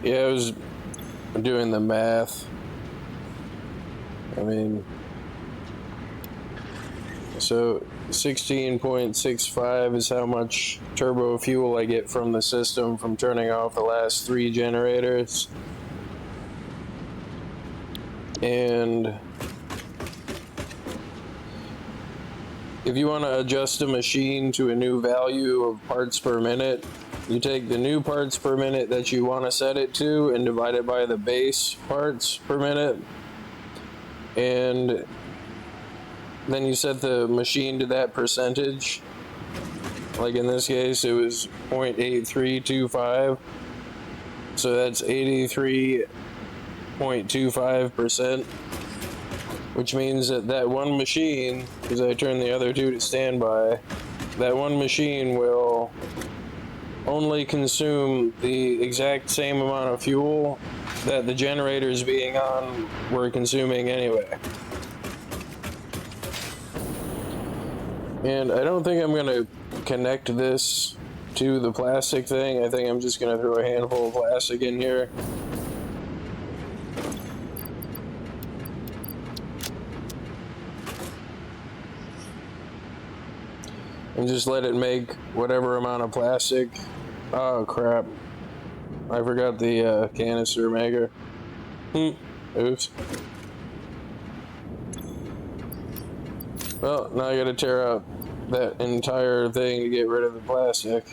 Yeah, I was doing the math. I mean, so 16.65 is how much turbo fuel I get from the system from turning off the last 3 generators. And if you want to adjust a machine to a new value of parts per minute, you take the new parts per minute that you want to set it to and divide it by the base parts per minute. And then you set the machine to that percentage. Like in this case, it was 0.8325. So that's 83.25%. Which means that that one machine, because I turned the other 2 to standby, that one machine will only consume the exact same amount of fuel that the generators being on were consuming anyway. And I don't think I'm going to connect this to the plastic thing. I think I'm just going to throw a handful of plastic in here. And just let it make whatever amount of plastic. Oh crap, I forgot the canister maker. Oops. Well, now I gotta tear out that entire thing to get rid of the plastic.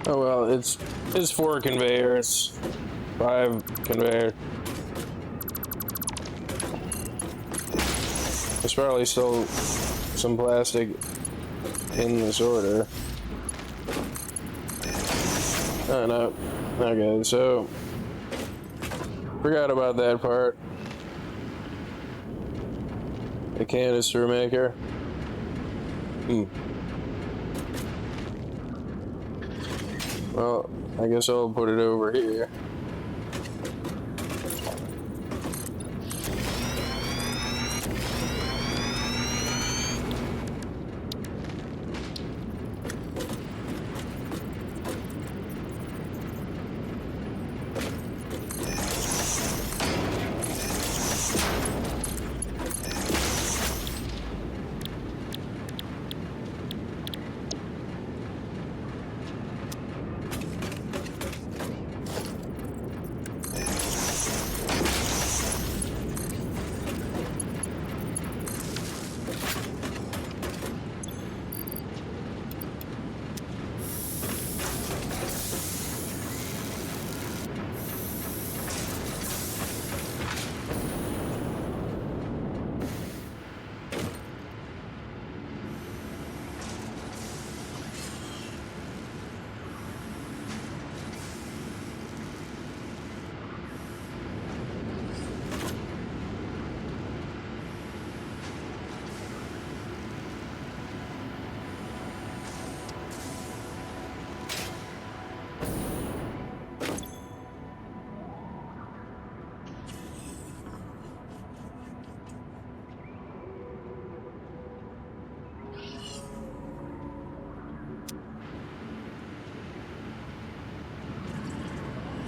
Oh well, it's 4 conveyors, 5 conveyor. There's probably still some plastic in the sorter. Oh no. Okay, so forgot about that part. The canister maker. Well, I guess I'll put it over here.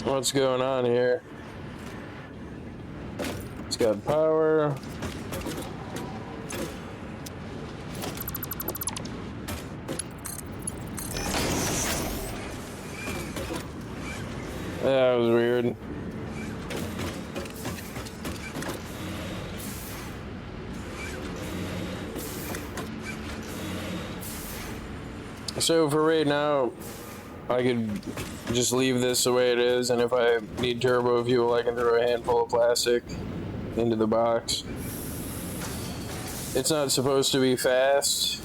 What's going on here? It's got power. That was weird. So for right now, I could just leave this the way it is, and if I need turbo fuel, I can throw a handful of plastic into the box. It's not supposed to be fast,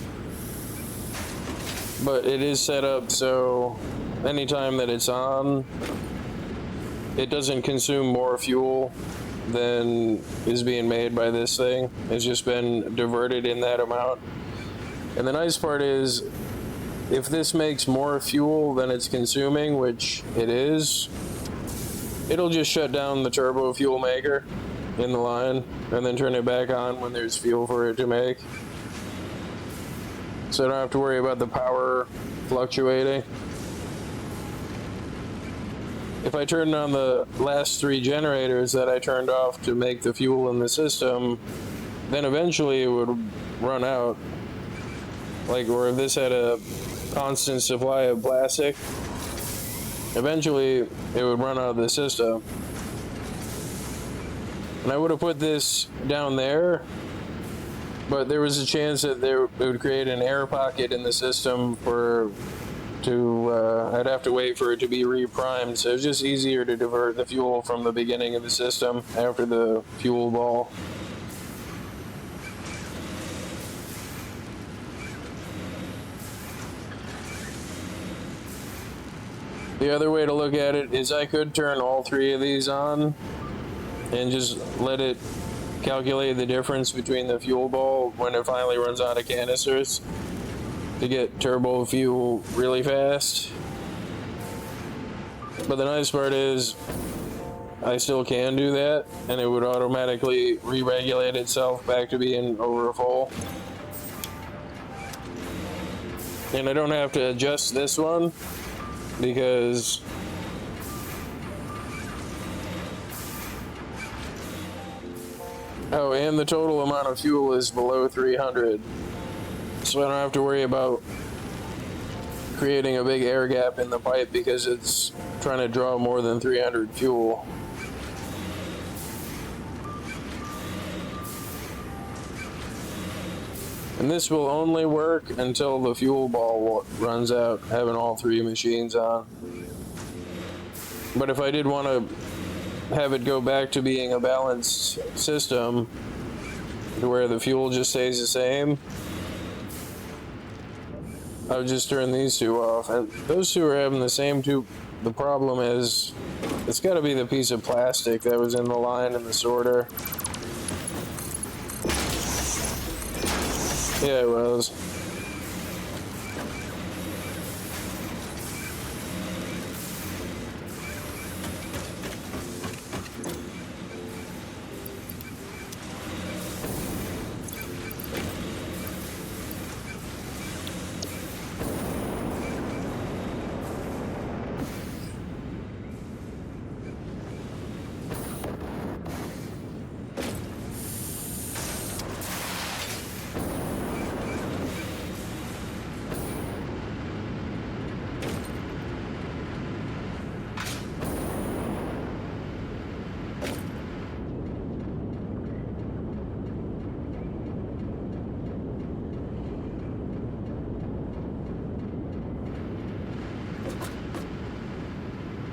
but it is set up so anytime that it's on, it doesn't consume more fuel than is being made by this thing. It's just been diverted in that amount. And the nice part is, if this makes more fuel than it's consuming, which it is, it'll just shut down the turbo fuel maker in the line and then turn it back on when there's fuel for it to make. So I don't have to worry about the power fluctuating. If I turned on the last 3 generators that I turned off to make the fuel in the system, then eventually it would run out. Like, or if this had a constant supply of plastic, eventually it would run out of the system. And I would have put this down there, but there was a chance that it would create an air pocket in the system I'd have to wait for it to be reprimed, so it's just easier to divert the fuel from the beginning of the system after the fuel ball. The other way to look at it is I could turn all 3 of these on and just let it calculate the difference between the fuel ball when it finally runs out of canisters to get turbo fuel really fast. But the nice part is I still can do that, and it would automatically re-regulate itself back to being over full. And I don't have to adjust this one because and the total amount of fuel is below 300. So I don't have to worry about creating a big air gap in the pipe because it's trying to draw more than 300 fuel. And this will only work until the fuel ball runs out, having all 3 machines on. But if I did want to have it go back to being a balanced system, to where the fuel just stays the same, I would just turn these 2 off. And those 2 are having the same the problem is, it's got to be the piece of plastic that was in the line in the sorter. Yeah, it was.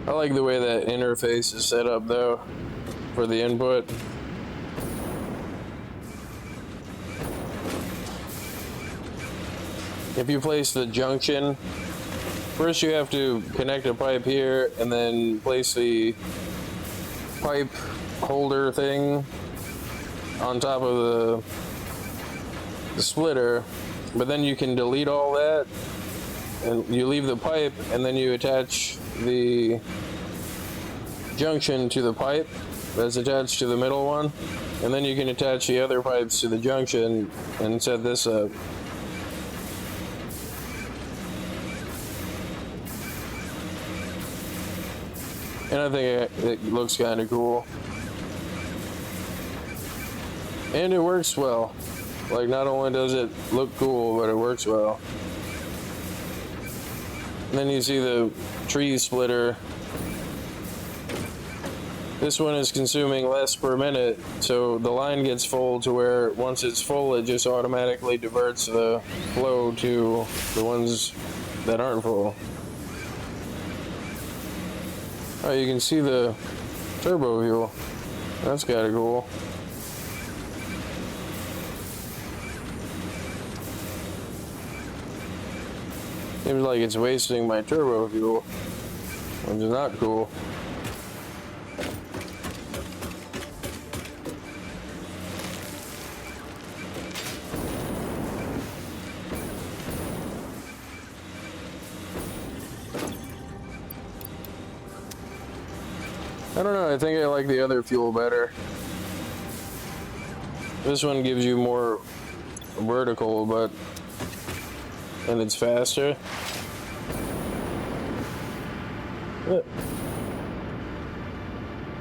I like the way that interface is set up though, for the input. If you place the junction, first you have to connect a pipe here and then place the pipe holder thing on top of the splitter, but then you can delete all that and you leave the pipe and then you attach the junction to the pipe that's attached to the middle one, and then you can attach the other pipes to the junction and set this up. And I think it looks kind of cool. And it works well. Like, not only does it look cool, but it works well. And then you see the tree splitter. This one is consuming less per minute, so the line gets full to where once it's full, it just automatically diverts the flow to the ones that aren't full. Oh, you can see the turbo fuel. That's kind of cool. Seems like it's wasting my turbo fuel, which is not cool. I don't know, I think I like the other fuel better. This one gives you more vertical, and it's faster.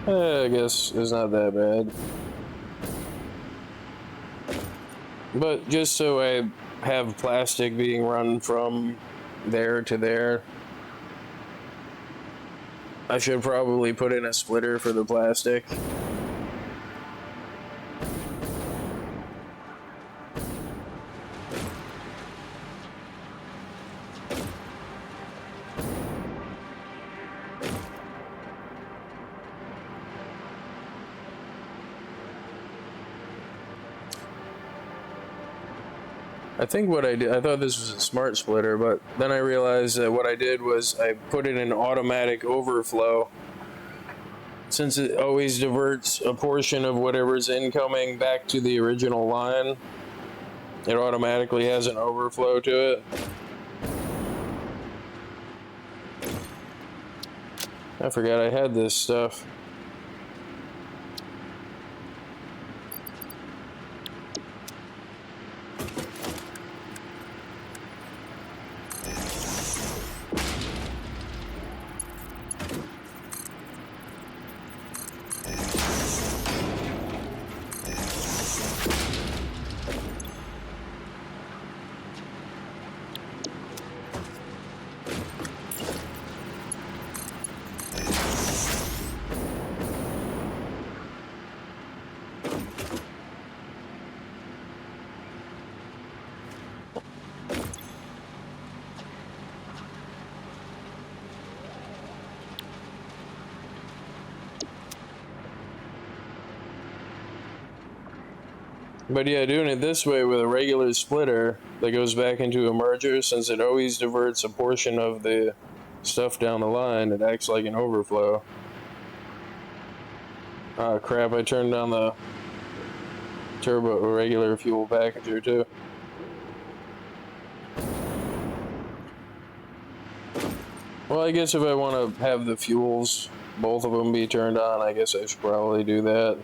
I guess it's not that bad. But just so I have plastic being run from there to there, I should probably put in a splitter for the plastic. I think what I did, I thought this was a smart splitter, but then I realized that what I did was I put in an automatic overflow. Since it always diverts a portion of whatever's incoming back to the original line, it automatically has an overflow to it. I forgot I had this stuff. But yeah, doing it this way with a regular splitter that goes back into a merger, since it always diverts a portion of the stuff down the line, it acts like an overflow. Ah, crap, I turned on the turbo regular fuel packager too. Well, I guess if I want to have the fuels, both of them be turned on, I guess I should probably do that.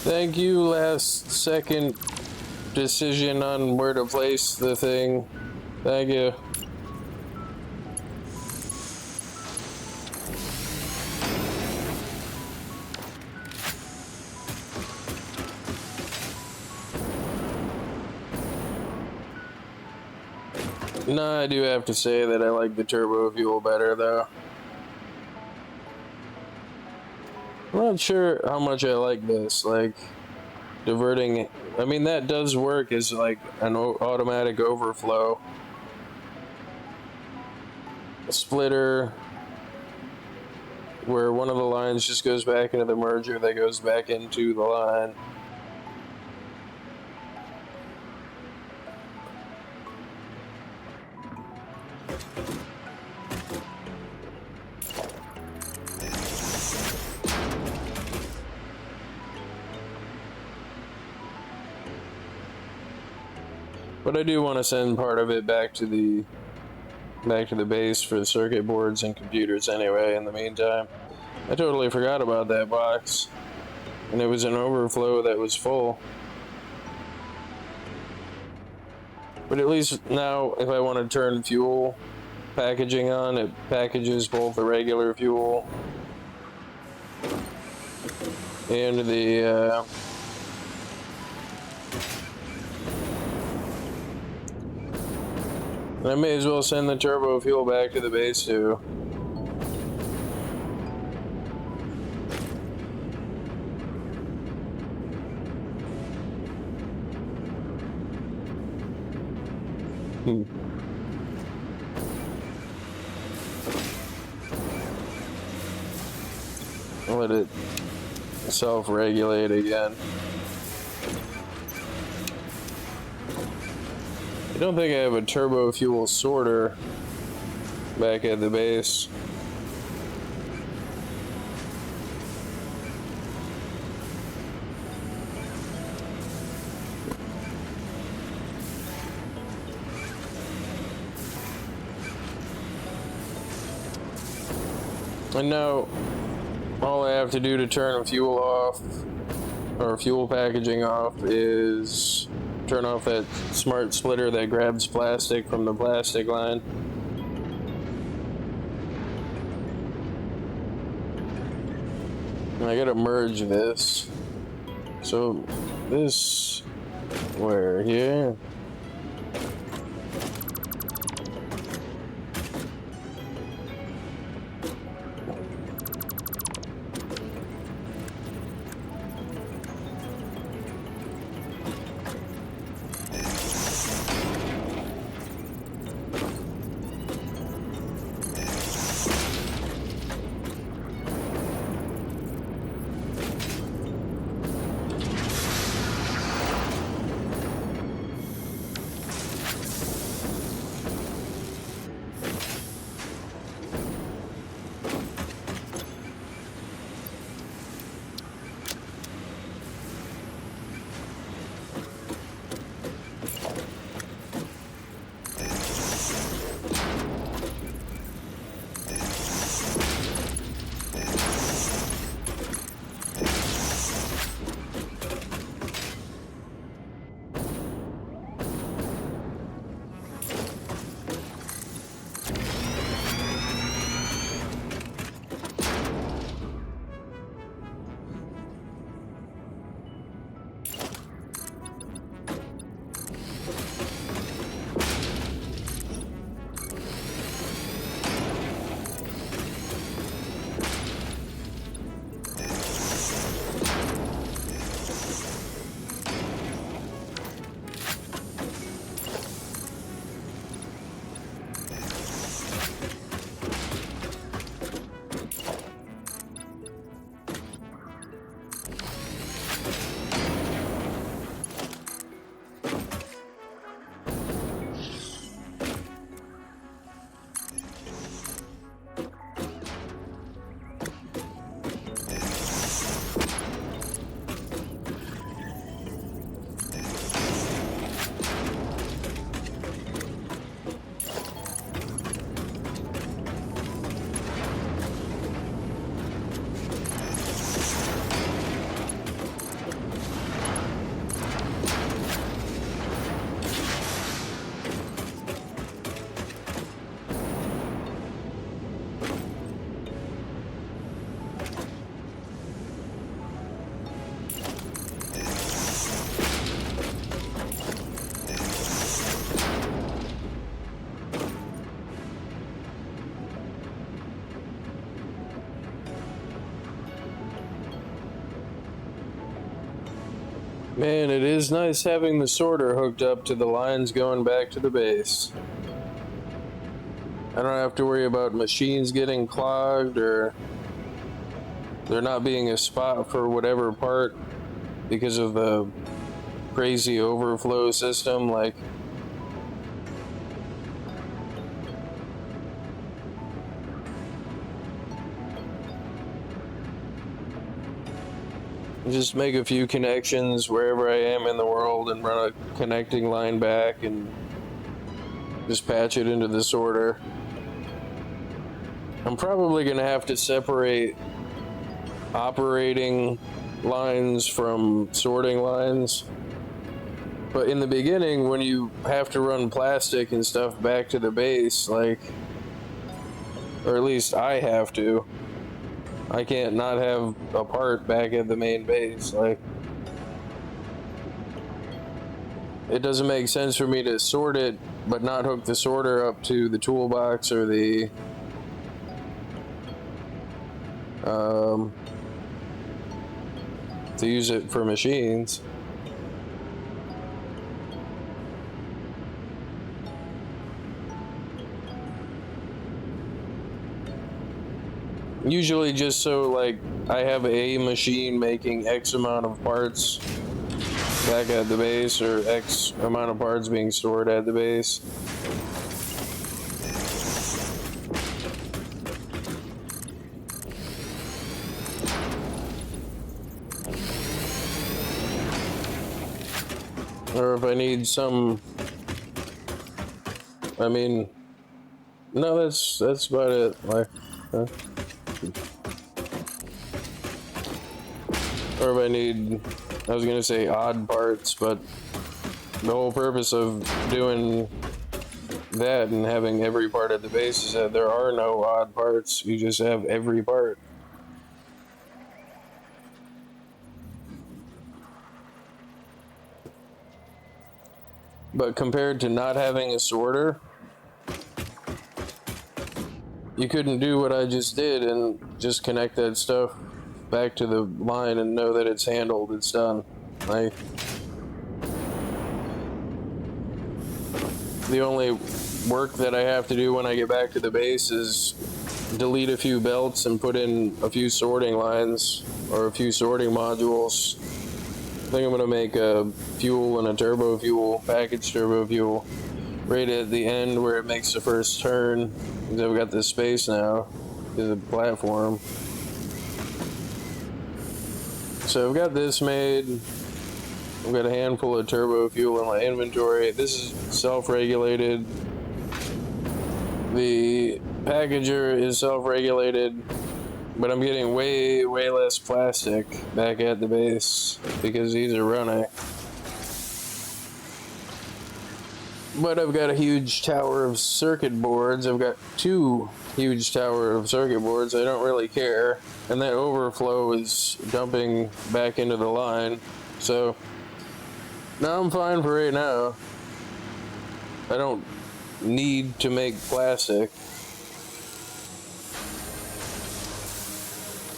Thank you, last second decision on where to place the thing. Thank you. No, I do have to say that I like the turbo fuel better, though. I'm not sure how much I like this, like, diverting. I mean, that does work as, like, an automatic overflow. A splitter, where one of the lines just goes back into the merger that goes back into the line. But I do want to send part of it back to the base for the circuit boards and computers anyway. In the meantime, I totally forgot about that box, and it was an overflow that was full. But at least now, if I want to turn fuel packaging on, it packages both the regular fuel and the I may as well send the turbo fuel back to the base too. Let it self-regulate again. I don't think I have a turbo fuel sorter back at the base. And now all I have to do to turn fuel off, or fuel packaging off, is turn off that smart splitter that grabs plastic from the plastic line. And I gotta merge this. So this, where here? Man, it is nice having the sorter hooked up to the lines going back to the base. I don't have to worry about machines getting clogged or there not being a spot for whatever part because of the crazy overflow system. Like, just make a few connections wherever I am in the world and run a connecting line back and just patch it into the sorter. I'm probably going to have to separate operating lines from sorting lines. But in the beginning, when you have to run plastic and stuff back to the base, like, or at least I have to, I can't not have a part back at the main base. Like, it doesn't make sense for me to sort it, but not hook the sorter up to the toolbox or the to use it for machines. Usually just so like I have a machine making X amount of parts back at the base or X amount of parts being stored at the base. Or if I need some, I mean, no, that's about it. Like, or if I need, I was gonna say odd parts, but the whole purpose of doing that and having every part at the base is that there are no odd parts. You just have every part. But compared to not having a sorter, you couldn't do what I just did and just connect that stuff back to the line and know that it's handled, it's done. Like, the only work that I have to do when I get back to the base is delete a few belts and put in a few sorting lines or a few sorting modules. I think I'm gonna make a fuel and a turbo fuel, packaged turbo fuel, right at the end where it makes the first turn. Because I've got this space now, is a platform. So I've got this made. I've got a handful of turbo fuel in my inventory. This is self-regulated. The packager is self-regulated, but I'm getting way less plastic back at the base because these are running. But I've got a huge tower of circuit boards. I've got 2 huge tower of circuit boards. I don't really care. And that overflow is dumping back into the line. So now I'm fine for right now. I don't need to make plastic.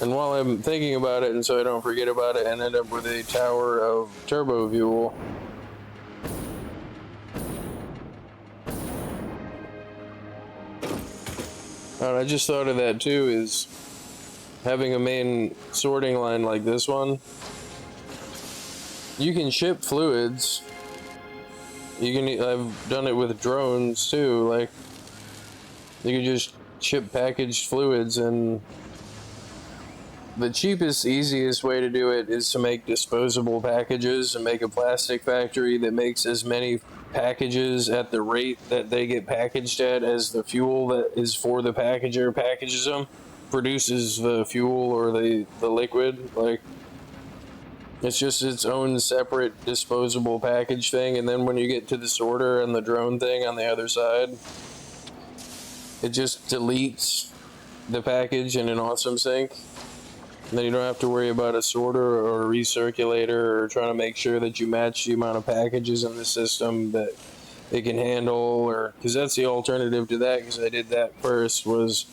And while I'm thinking about it, and so I don't forget about it and end up with a tower of turbo fuel, I just thought of that too, is having a main sorting line like this one. You can ship fluids. I've done it with drones too, like, you can just ship packaged fluids, and the cheapest, easiest way to do it is to make disposable packages and make a plastic factory that makes as many packages at the rate that they get packaged at as the fuel that is for the packager packages them, produces the fuel or the liquid. Like, it's just its own separate disposable package thing, and then when you get to the sorter and the drone thing on the other side, it just deletes the package in an awesome sync. And then you don't have to worry about a sorter or a recirculator or trying to make sure that you match the amount of packages in the system that it can handle, or because that's the alternative to that, because I did that first, was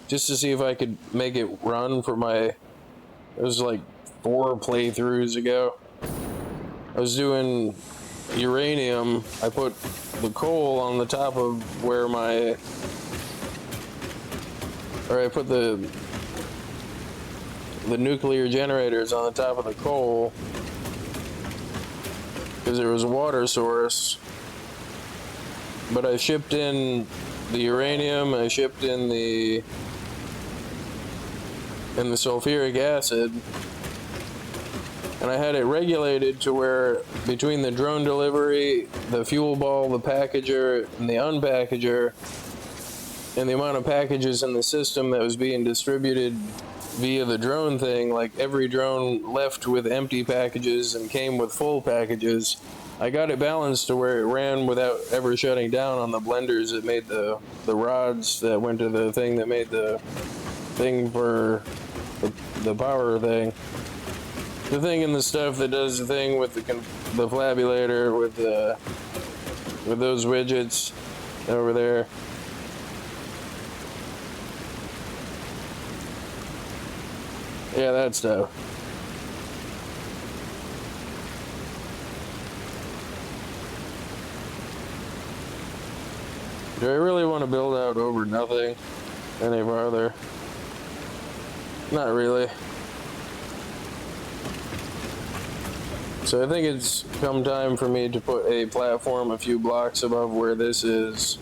just to see if I could make it run for my, it was like 4 playthroughs ago. I was doing uranium. I put the coal on the top of where I put the nuclear generators on the top of the coal because there was a water source. But I shipped in the uranium, I shipped in the sulfuric acid, and I had it regulated to where between the drone delivery, the fuel ball, the packager, and the unpackager, and the amount of packages in the system that was being distributed via the drone thing, like every drone left with empty packages and came with full packages. I got it balanced to where it ran without ever shutting down on the blenders that made the rods that went to the thing that made the thing for the power thing. The thing and the stuff that does the thing with the flabulator with those widgets over there. Yeah, that stuff. Do I really want to build out over nothing any farther? Not really. So I think it's come time for me to put a platform a few blocks above where this is.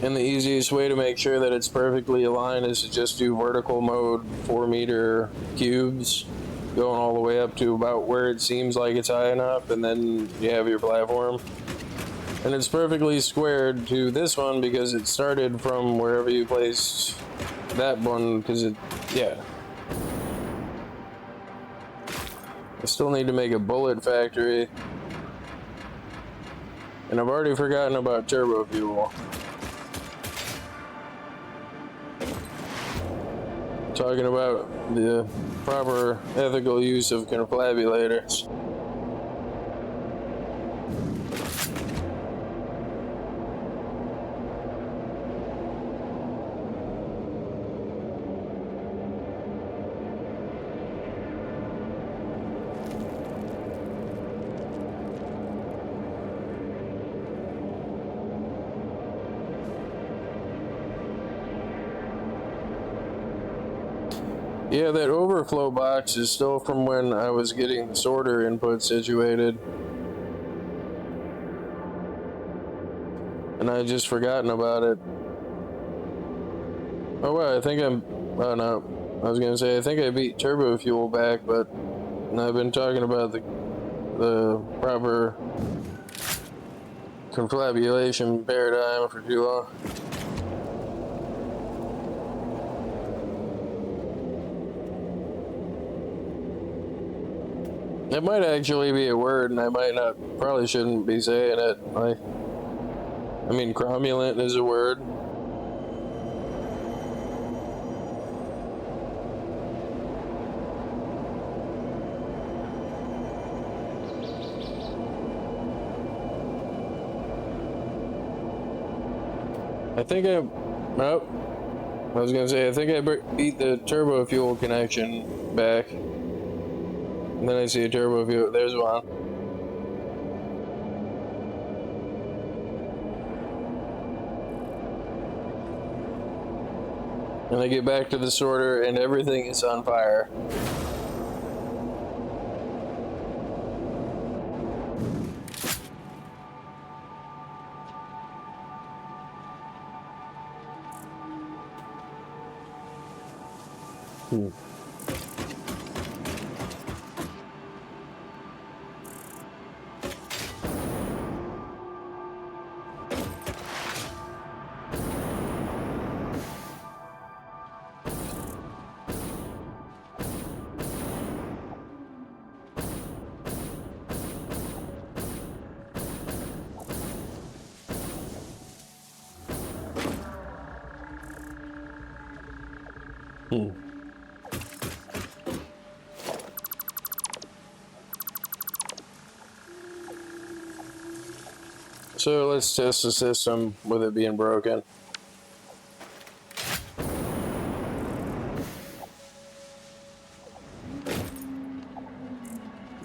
And the easiest way to make sure that it's perfectly aligned is to just do vertical mode 4-meter cubes going all the way up to about where it seems like it's high enough, and then you have your platform. And it's perfectly squared to this one because it started from wherever you placed that one, because yeah. I still need to make a bullet factory. And I've already forgotten about turbo fuel. Talking about the proper ethical use of conflabulators. Yeah, that overflow box is still from when I was getting the sorter input situated. And I had just forgotten about it. Oh well, oh no. I was gonna say, I think I beat turbo fuel back, but I've been talking about the proper conflabulation paradigm for too long. It might actually be a word, and I probably shouldn't be saying it. I mean, cromulent is a word. I was gonna say, I think I beat the turbo fuel connection back. And then I see a turbo fuel. There's one. And I get back to the sorter, and everything is on fire. So let's test the system with it being broken.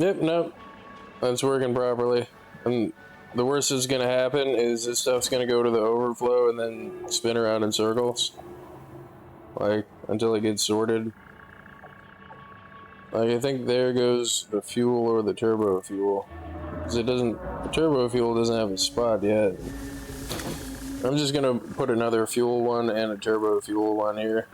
Yep, nope. That's working properly. And the worst that's gonna happen is this stuff's gonna go to the overflow and then spin around in circles. Like, until it gets sorted. Like, I think there goes the fuel or the turbo fuel. Because the turbo fuel doesn't have a spot yet. I'm just gonna put another fuel one and a turbo fuel one here.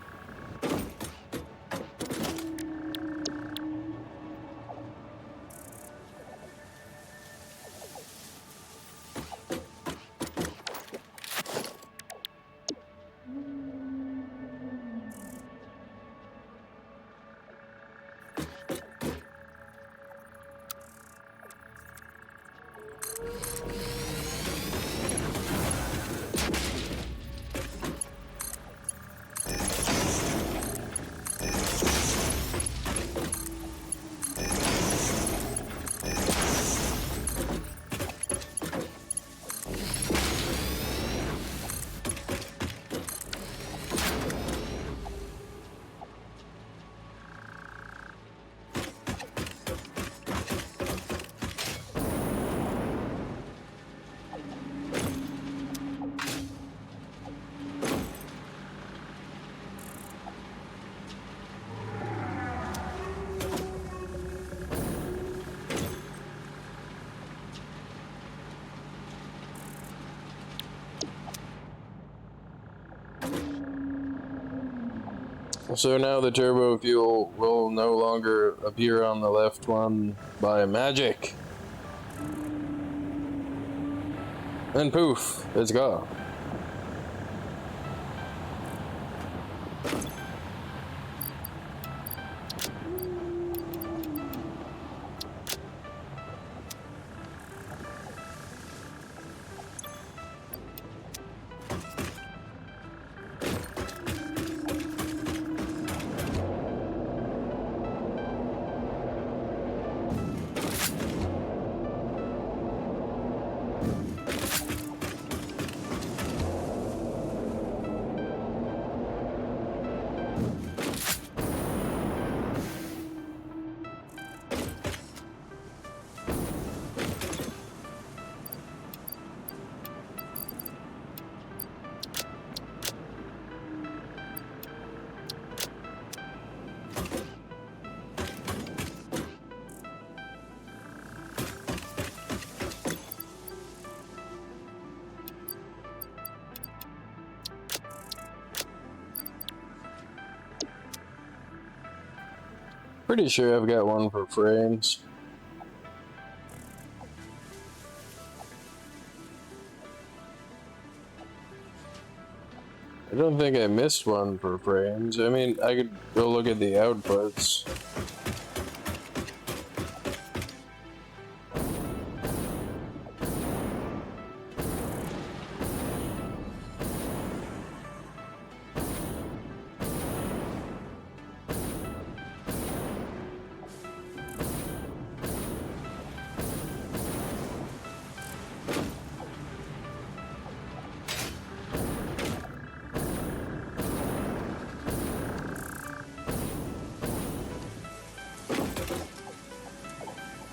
So now the turbo fuel will no longer appear on the left one by magic. And poof, it's gone. Pretty sure I've got one for frames. I don't think I missed one for frames. I mean, I could go look at the outputs.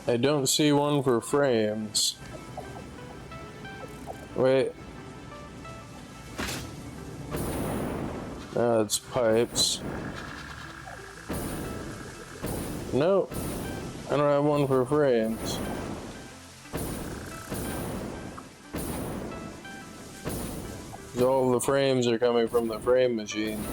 I don't see one for frames. Wait. No, it's pipes. Nope. I don't have one for frames. All the frames are coming from the frame machine.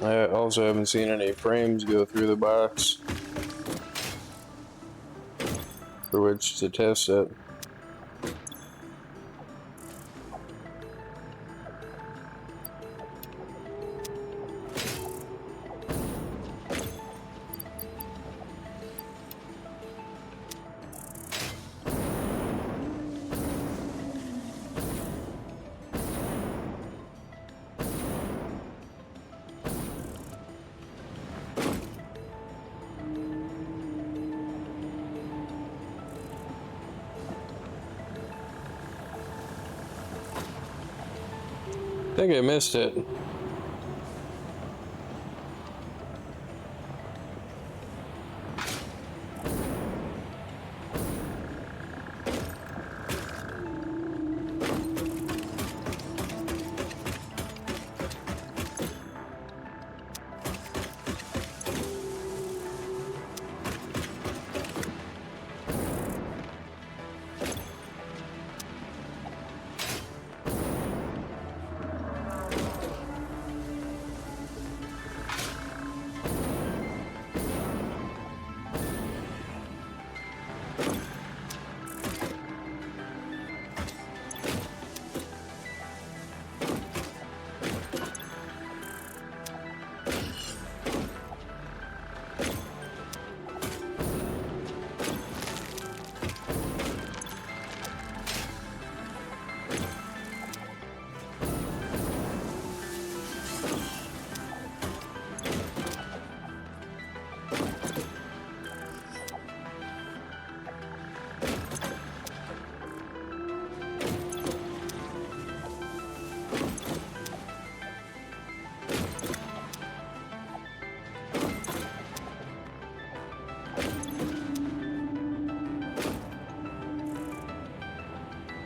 I also haven't seen any frames go through the box for which to test it. think I missed it.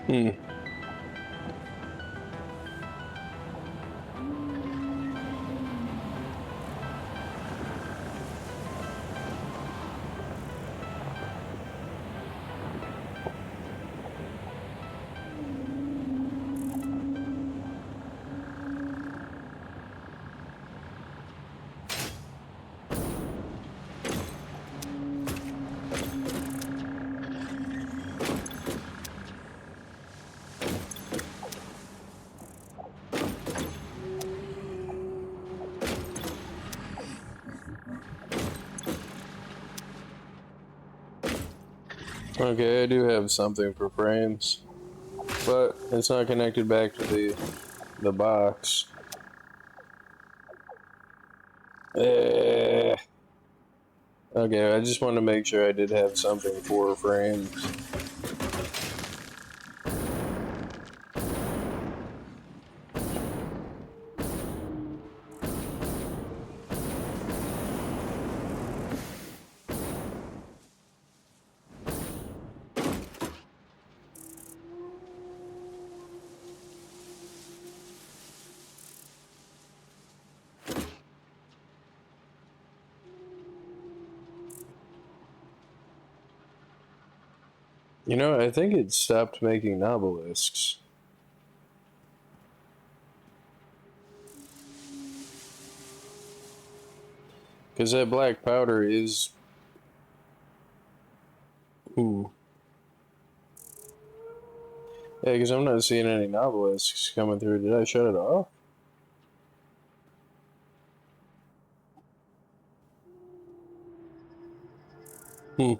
Hmm. Okay, I do have something for frames, but it's not connected back to the box. Okay, I just want to make sure I did have something for frames. You know, I think it stopped making obelisks. Because that black powder is... Ooh. Yeah, because I'm not seeing any obelisks coming through. Did I shut it off? Hmm.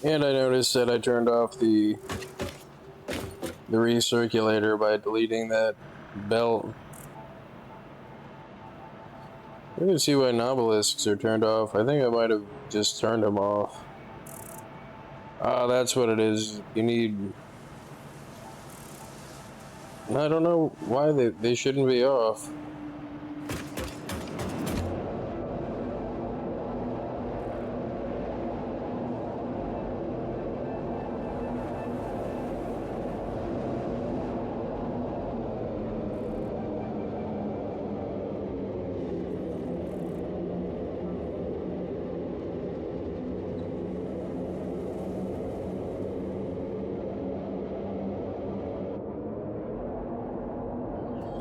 And I noticed that I turned off the recirculator by deleting that belt. You can see why nobelisks are turned off. I think I might have just turned them off. Ah, that's what it is. You need... I don't know why they shouldn't be off.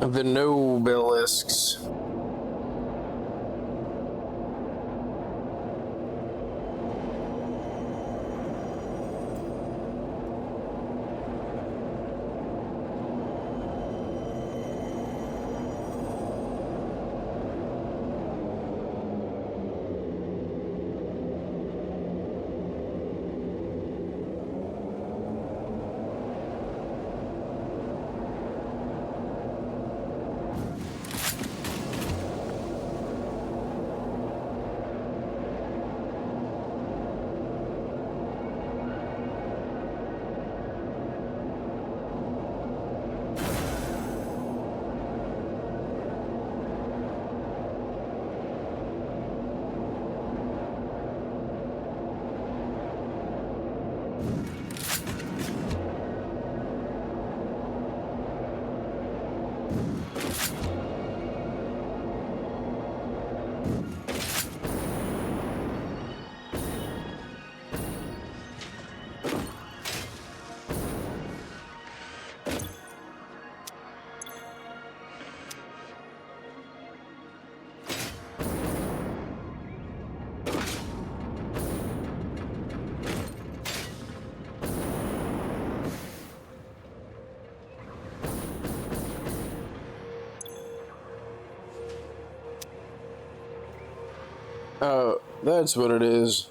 The nobelisks. Oh, that's what it is.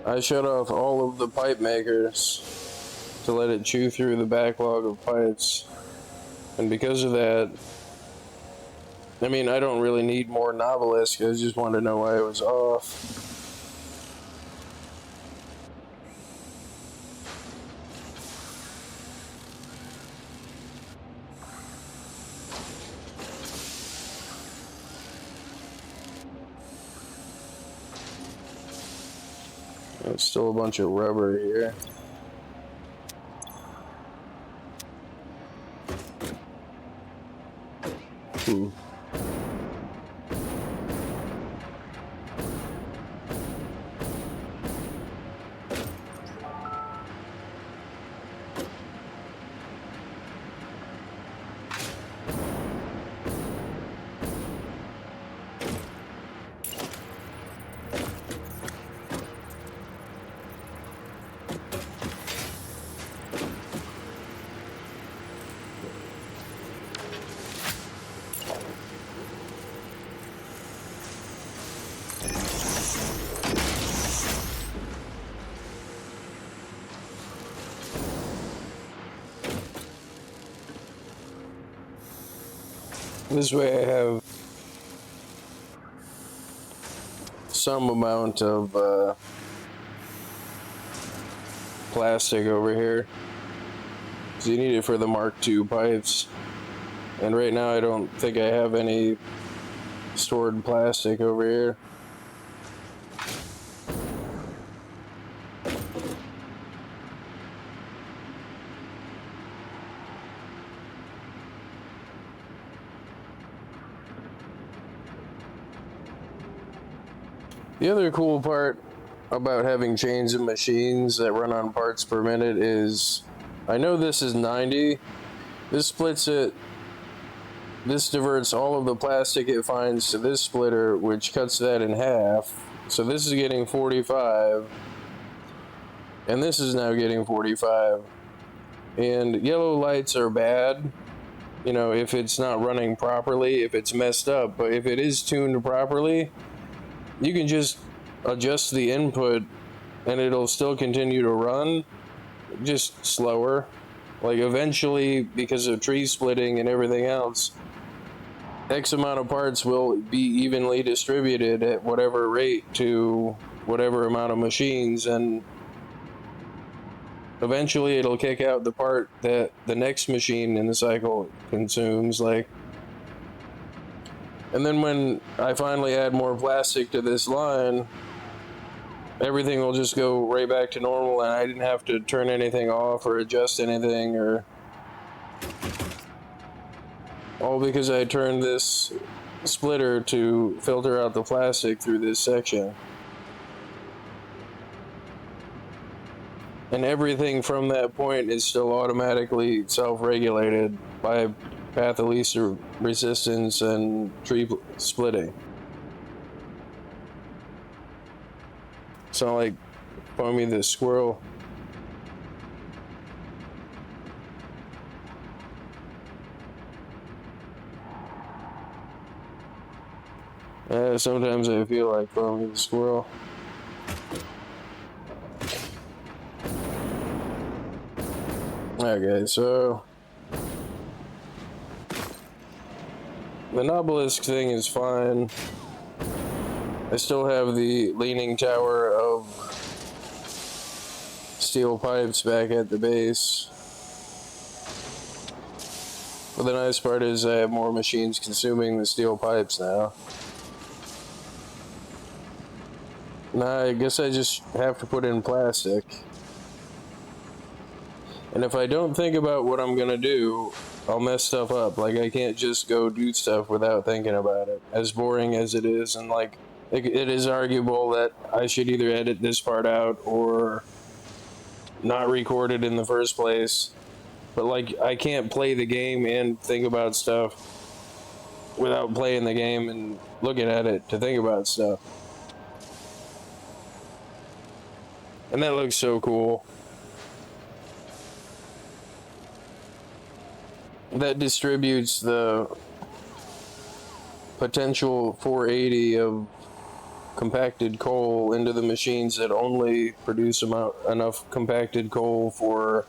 I shut off all of the pipe makers to let it chew through the backlog of pipes. And because of that, I mean, I don't really need more novelisks. I just wanted to know why it was off. There's still a bunch of rubber here. This way I have some amount of plastic over here. So you need it for the Mark II pipes. And right now I don't think I have any stored plastic over here. The other cool part about having chains of machines that run on parts per minute is, I know this is 90, this splits it, this diverts all of the plastic it finds to this splitter, which cuts that in half, so this is getting 45, and this is now getting 45, and yellow lights are bad, you know, if it's not running properly, if it's messed up. But if it is tuned properly, you can just adjust the input and it'll still continue to run, just slower. Like eventually, because of tree splitting and everything else, X amount of parts will be evenly distributed at whatever rate to whatever amount of machines, and eventually it'll kick out the part that the next machine in the cycle consumes. Like, and then when I finally add more plastic to this line, everything will just go right back to normal, and I didn't have to turn anything off or adjust anything, or all because I turned this splitter to filter out the plastic through this section. And everything from that point is still automatically self-regulated by path of least resistance and tree splitting. Sound like Foamy the squirrel. Sometimes I feel like Foamy the squirrel. Okay, so the Nobelisk thing is fine. I still have the leaning tower of steel pipes back at the base. But the nice part is I have more machines consuming the steel pipes now. Now I guess I just have to put in plastic. And if I don't think about what I'm gonna do, I'll mess stuff up. Like, I can't just go do stuff without thinking about it. As boring as it is, and like, it is arguable that I should either edit this part out or not record it in the first place. But like, I can't play the game and think about stuff without playing the game and looking at it to think about stuff. And that looks so cool. That distributes the potential 480 of compacted coal into the machines that only produce enough compacted coal for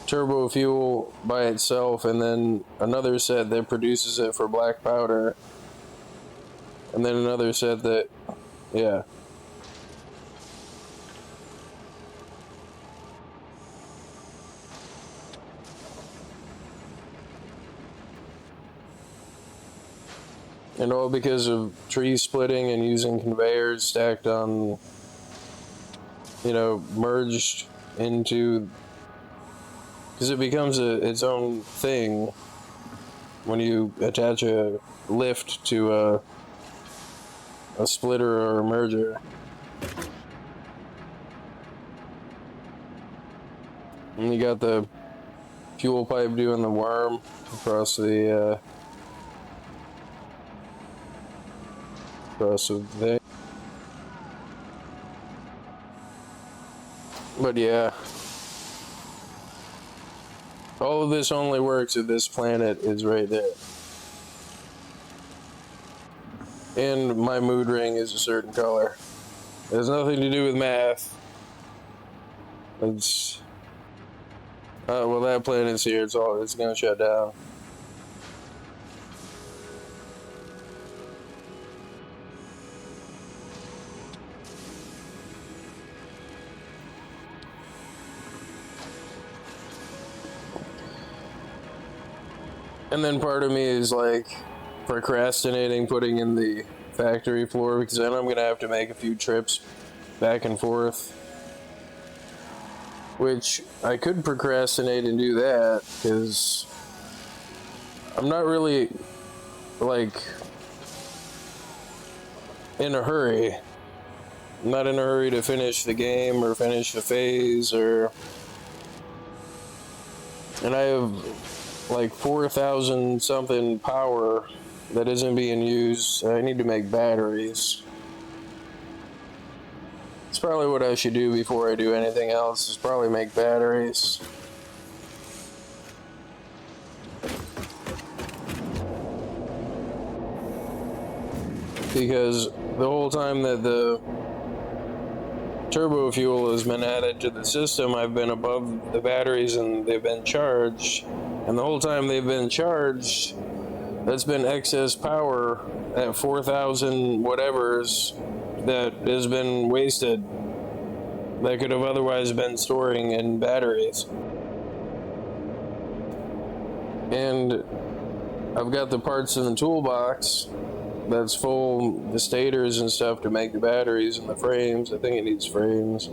turbo fuel by itself, and then another set that produces it for black powder, and then another set that, yeah. And all because of tree splitting and using conveyors stacked on, you know, merged into, because it becomes its own thing when you attach a lift to a splitter or a merger. And you got the fuel pipe doing the worm across the thing. But yeah, all of this only works if this planet is right there. And my mood ring is a certain color. It has nothing to do with math. It's well, that planet's here. It's gonna shut down. And then part of me is like procrastinating putting in the factory floor, because then I'm gonna have to make a few trips back and forth, which I could procrastinate and do that because I'm not really like in a hurry. I'm not in a hurry to finish the game or finish the phase, and I have like 4,000 something power that isn't being used. I need to make batteries. It's probably what I should do before I do anything else, is probably make batteries. because the whole time that the turbo fuel has been added to the system, I've been above the batteries and they've been charged. And the whole time they've been charged, that's been excess power at 4,000 whatevers that has been wasted that could have otherwise been storing in batteries. And I've got the parts in the toolbox that's full, the stators and stuff to make the batteries and the frames. I think it needs frames.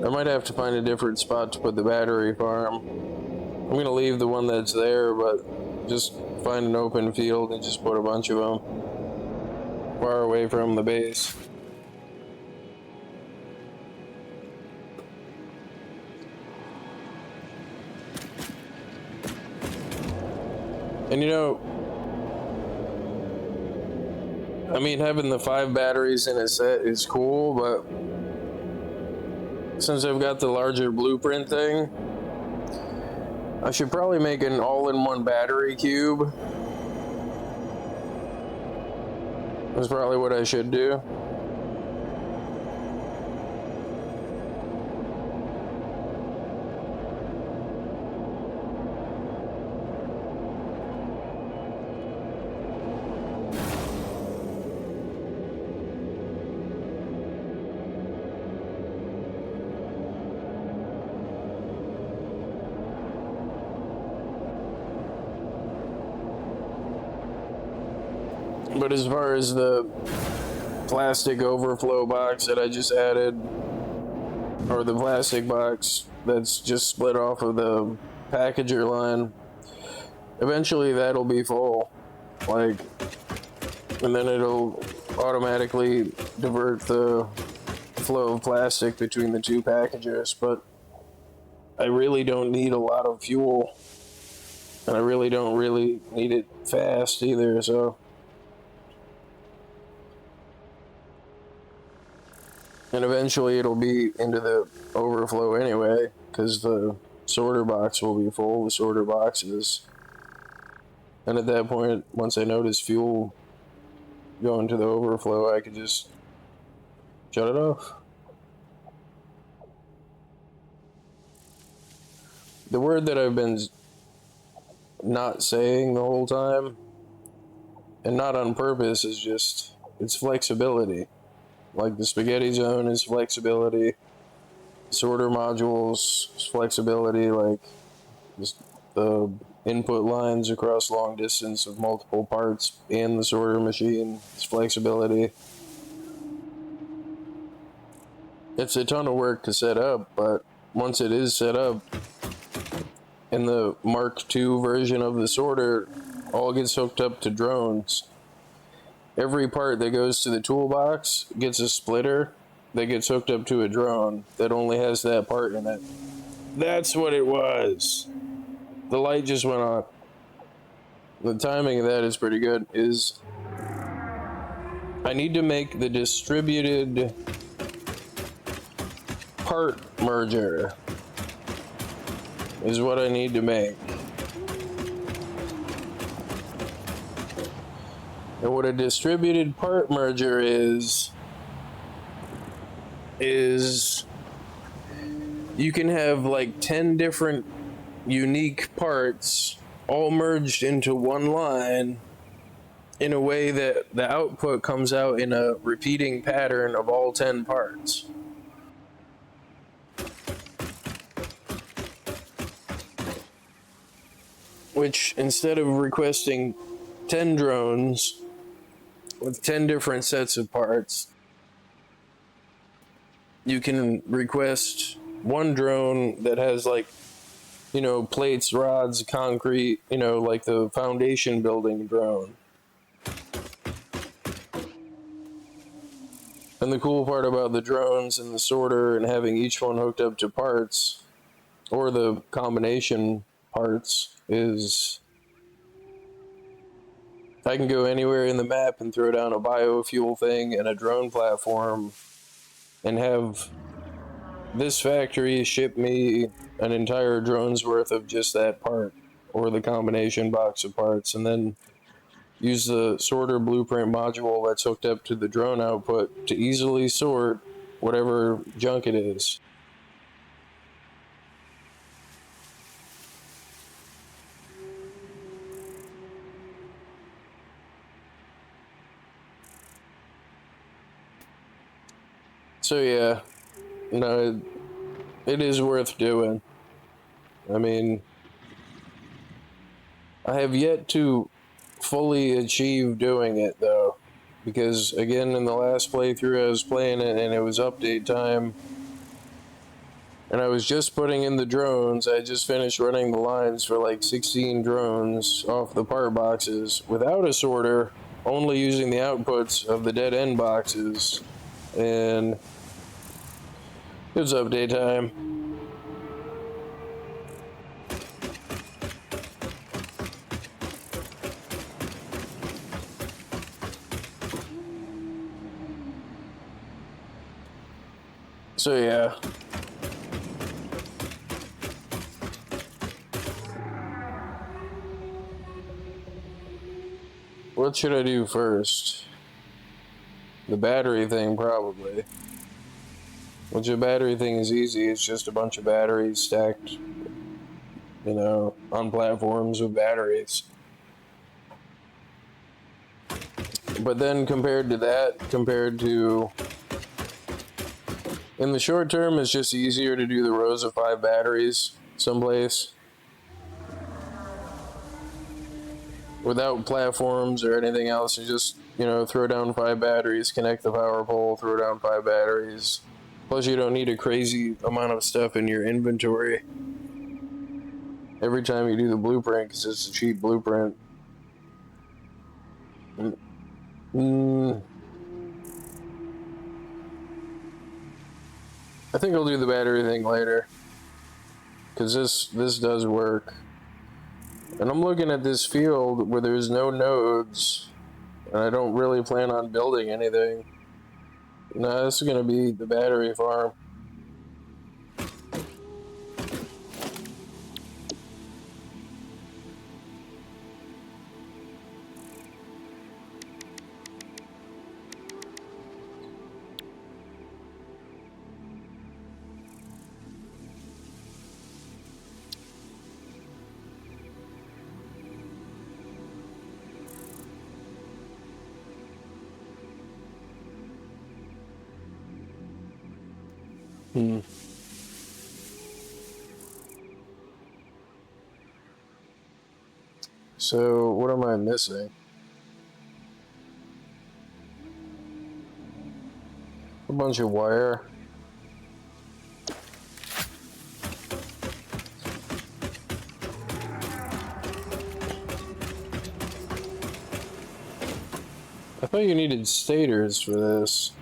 I might have to find a different spot to put the battery farm. I'm gonna leave the one that's there, but just find an open field and just put a bunch of them far away from the base. And you know, I mean, having the 5 batteries in a set is cool, but since I've got the larger blueprint thing, I should probably make an all-in-one battery cube. That's probably what I should do. But as far as the plastic overflow box that I just added, or the plastic box that's just split off of the packager line, eventually that'll be full. Like, and then it'll automatically divert the flow of plastic between the 2 packagers. But I really don't need a lot of fuel, and I really don't really need it fast either, so. And eventually it'll be into the overflow anyway, because the sorter box will be full, the sorter boxes. And at that point, once I notice fuel going to the overflow, I can just shut it off. The word that I've been not saying the whole time, and not on purpose, is just, it's flexibility. Like the spaghetti zone is flexibility, sorter modules is flexibility, like the input lines across long distance of multiple parts and the sorter machine is flexibility. It's a ton of work to set up, but once it is set up, in the Mark II version of the sorter, all gets hooked up to drones. Every part that goes to the toolbox gets a splitter that gets hooked up to a drone that only has that part in it. That's what it was. The light just went on. The timing of that is pretty good. I need to make the distributed part merger is what I need to make. And what a distributed part merger is you can have like 10 different unique parts all merged into one line in a way that the output comes out in a repeating pattern of all 10 parts. Which, instead of requesting 10 drones with 10 different sets of parts, you can request one drone that has, like, you know, plates, rods, concrete, you know, like the foundation building drone. And the cool part about the drones and the sorter and having each one hooked up to parts, or the combination parts, is I can go anywhere in the map and throw down a biofuel thing and a drone platform and have this factory ship me an entire drone's worth of just that part, or the combination box of parts, and then use the sorter blueprint module that's hooked up to the drone output to easily sort whatever junk it is. So yeah, it is worth doing. I mean, I have yet to fully achieve doing it though, because again, in the last playthrough I was playing it and it was update time, and I was just putting in the drones. I just finished running the lines for like 16 drones off the part boxes without a sorter, only using the outputs of the dead end boxes, and it was update time. So yeah. What should I do first? The battery thing, probably. Which the battery thing is easy. It's just a bunch of batteries stacked, on platforms with batteries. But then compared to in the short term, it's just easier to do the rows of 5 batteries someplace without platforms or anything else. You just, throw down 5 batteries, connect the power pole, throw down 5 batteries. Plus, you don't need a crazy amount of stuff in your inventory every time you do the blueprint, because it's a cheap blueprint. I think I'll do the battery thing later, because this does work. And I'm looking at this field where there's no nodes, and I don't really plan on building anything. No, this is going to be the battery farm. So, what am I missing? A bunch of wire. I thought you needed stators for this.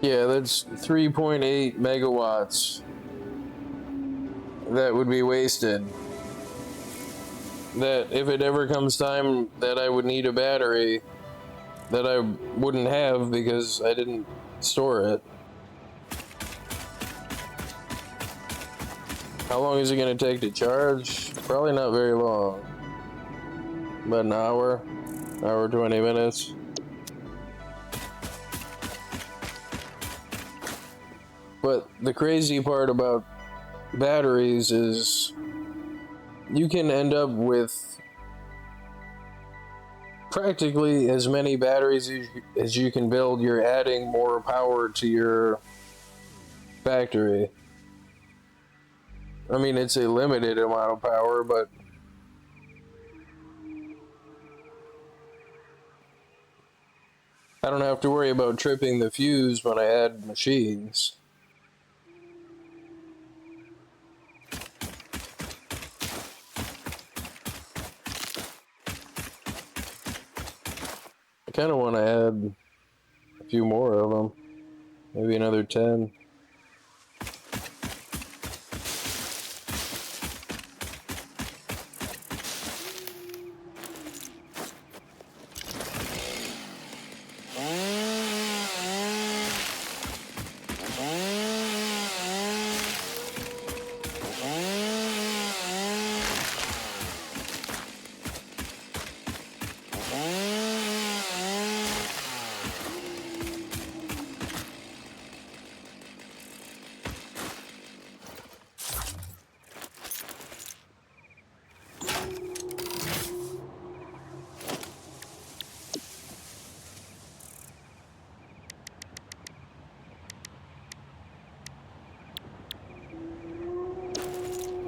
Yeah, that's 3.8 megawatts that would be wasted. That if it ever comes time that I would need a battery, that I wouldn't have because I didn't store it. How long is it going to take to charge? Probably not very long. About an hour, 20 minutes. But the crazy part about batteries is you can end up with practically as many batteries as you can build. You're adding more power to your factory. I mean, it's a limited amount of power, but I don't have to worry about tripping the fuse when I add machines. I kind of want to add a few more of them. Maybe another 10.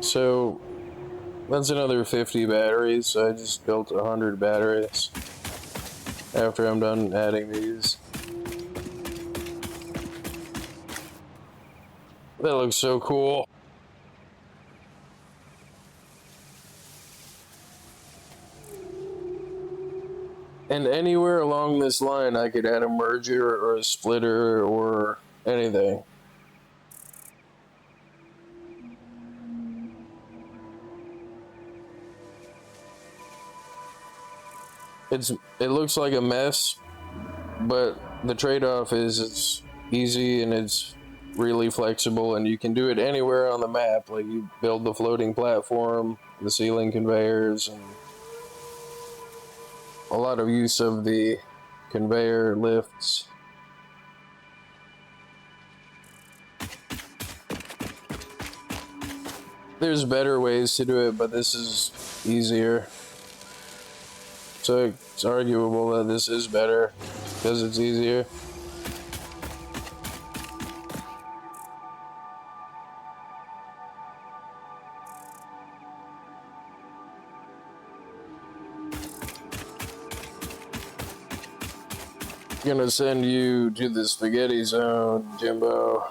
So that's another 50 batteries. So I just built 100 batteries after I'm done adding these. That looks so cool. And anywhere along this line, I could add a merger or a splitter or anything. It looks like a mess, but the trade-off is it's easy and it's really flexible, and you can do it anywhere on the map. Like you build the floating platform, the ceiling conveyors, and a lot of use of the conveyor lifts. There's better ways to do it, but this is easier. So it's arguable that this is better because it's easier. Gonna send you to the spaghetti zone, Jimbo.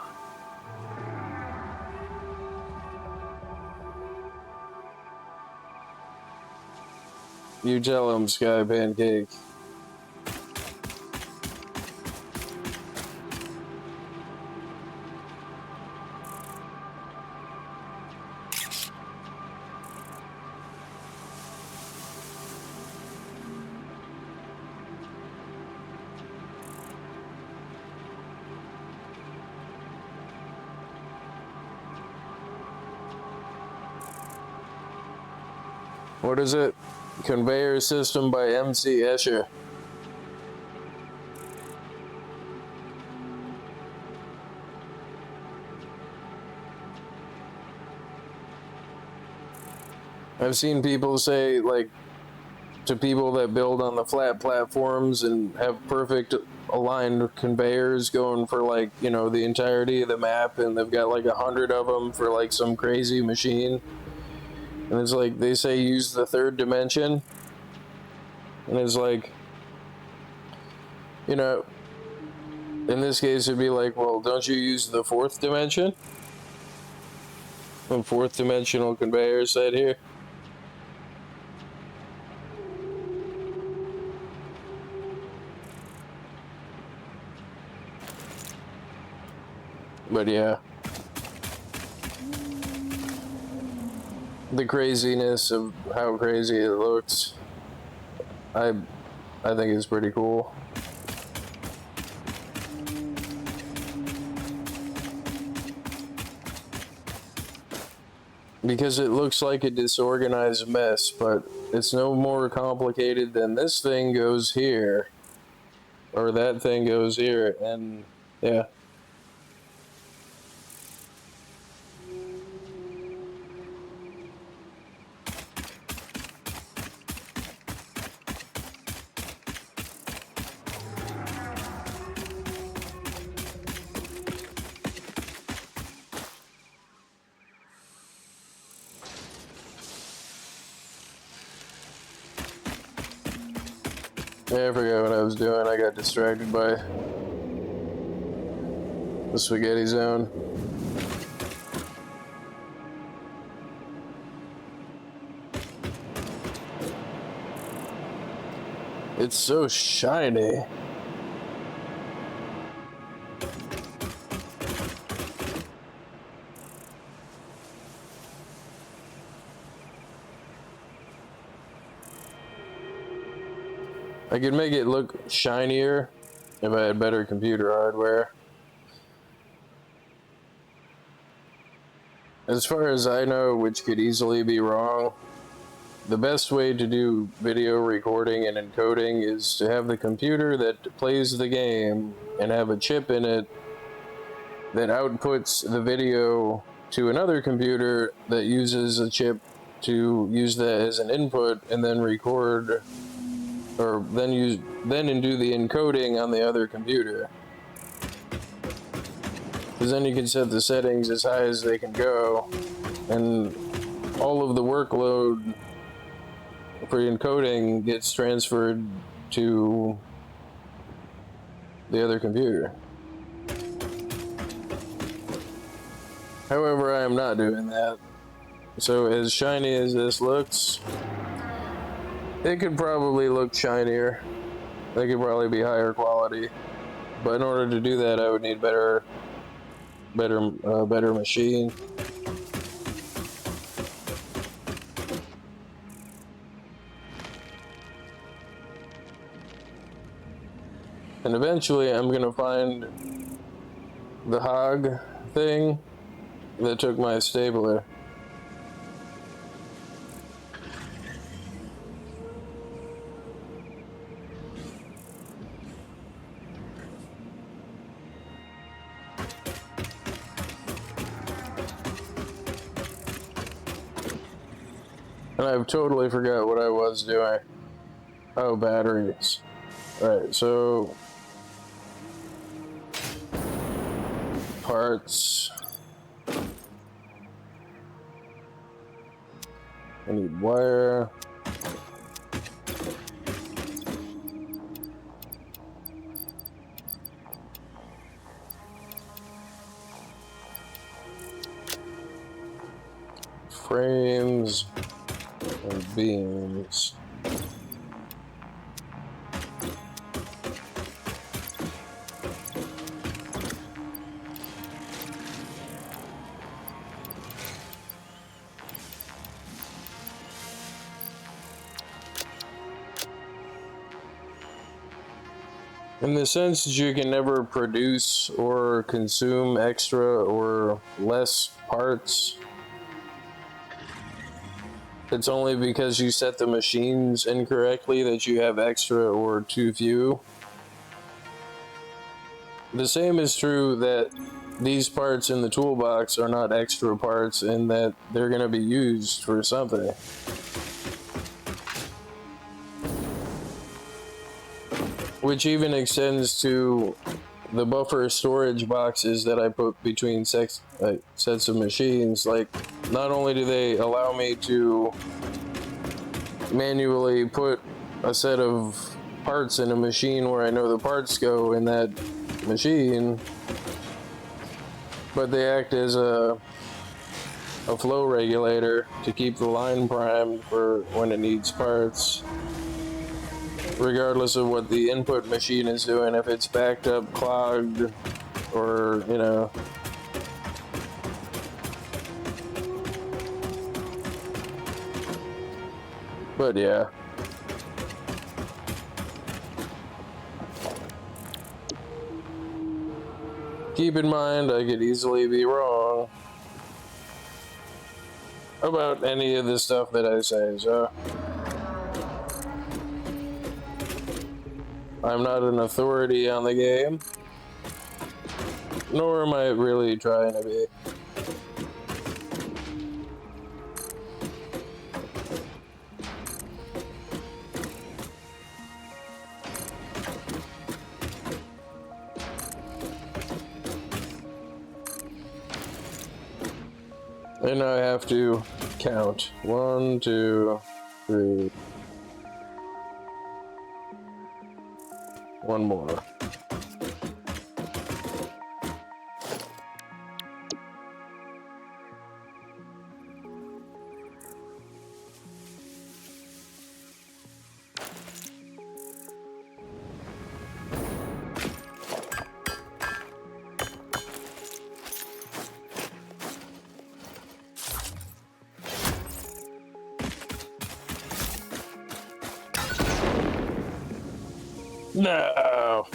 You tell him, Sky Pancake. What is it? Conveyor System by MC Escher. I've seen people say, like, to people that build on the flat platforms and have perfect aligned conveyors going for, like, you know, the entirety of the map, and they've got like 100 of them for like some crazy machine. And it's like, they say use the third dimension. And it's like, you know, in this case it'd be like, well, don't you use the fourth dimension? A fourth dimensional conveyor set here. But yeah. The craziness of how crazy it looks, I think it's pretty cool. Because it looks like a disorganized mess, but it's no more complicated than this thing goes here, or that thing goes here, and yeah. Yeah, I forgot what I was doing. I got distracted by the spaghetti zone. It's so shiny. I could make it look shinier if I had better computer hardware. As far as I know, which could easily be wrong, the best way to do video recording and encoding is to have the computer that plays the game and have a chip in it that outputs the video to another computer that uses a chip to use that as an input and then record, or then do the encoding on the other computer. Because then you can set the settings as high as they can go, and all of the workload for encoding gets transferred to the other computer. However, I am not doing that. So as shiny as this looks, it could probably look shinier. They could probably be higher quality. But in order to do that, I would need better machine. And eventually I'm gonna find the hog thing that took my stapler. And I've totally forgot what I was doing. Oh, batteries. Alright, so parts. I need wire. Frames and beams. In the sense that you can never produce or consume extra or less parts, it's only because you set the machines incorrectly that you have extra or too few. The same is true that these parts in the toolbox are not extra parts and that they're going to be used for something. Which even extends to the buffer storage boxes that I put between sets of machines. Like, not only do they allow me to manually put a set of parts in a machine where I know the parts go in that machine, but they act as a flow regulator to keep the line primed for when it needs parts, regardless of what the input machine is doing, if it's backed up, clogged, or, you know, But yeah. Keep in mind, I could easily be wrong about any of the stuff that I say, so I'm not an authority on the game, nor am I really trying to be. And I have to count. 1, 2, 3. One more. No.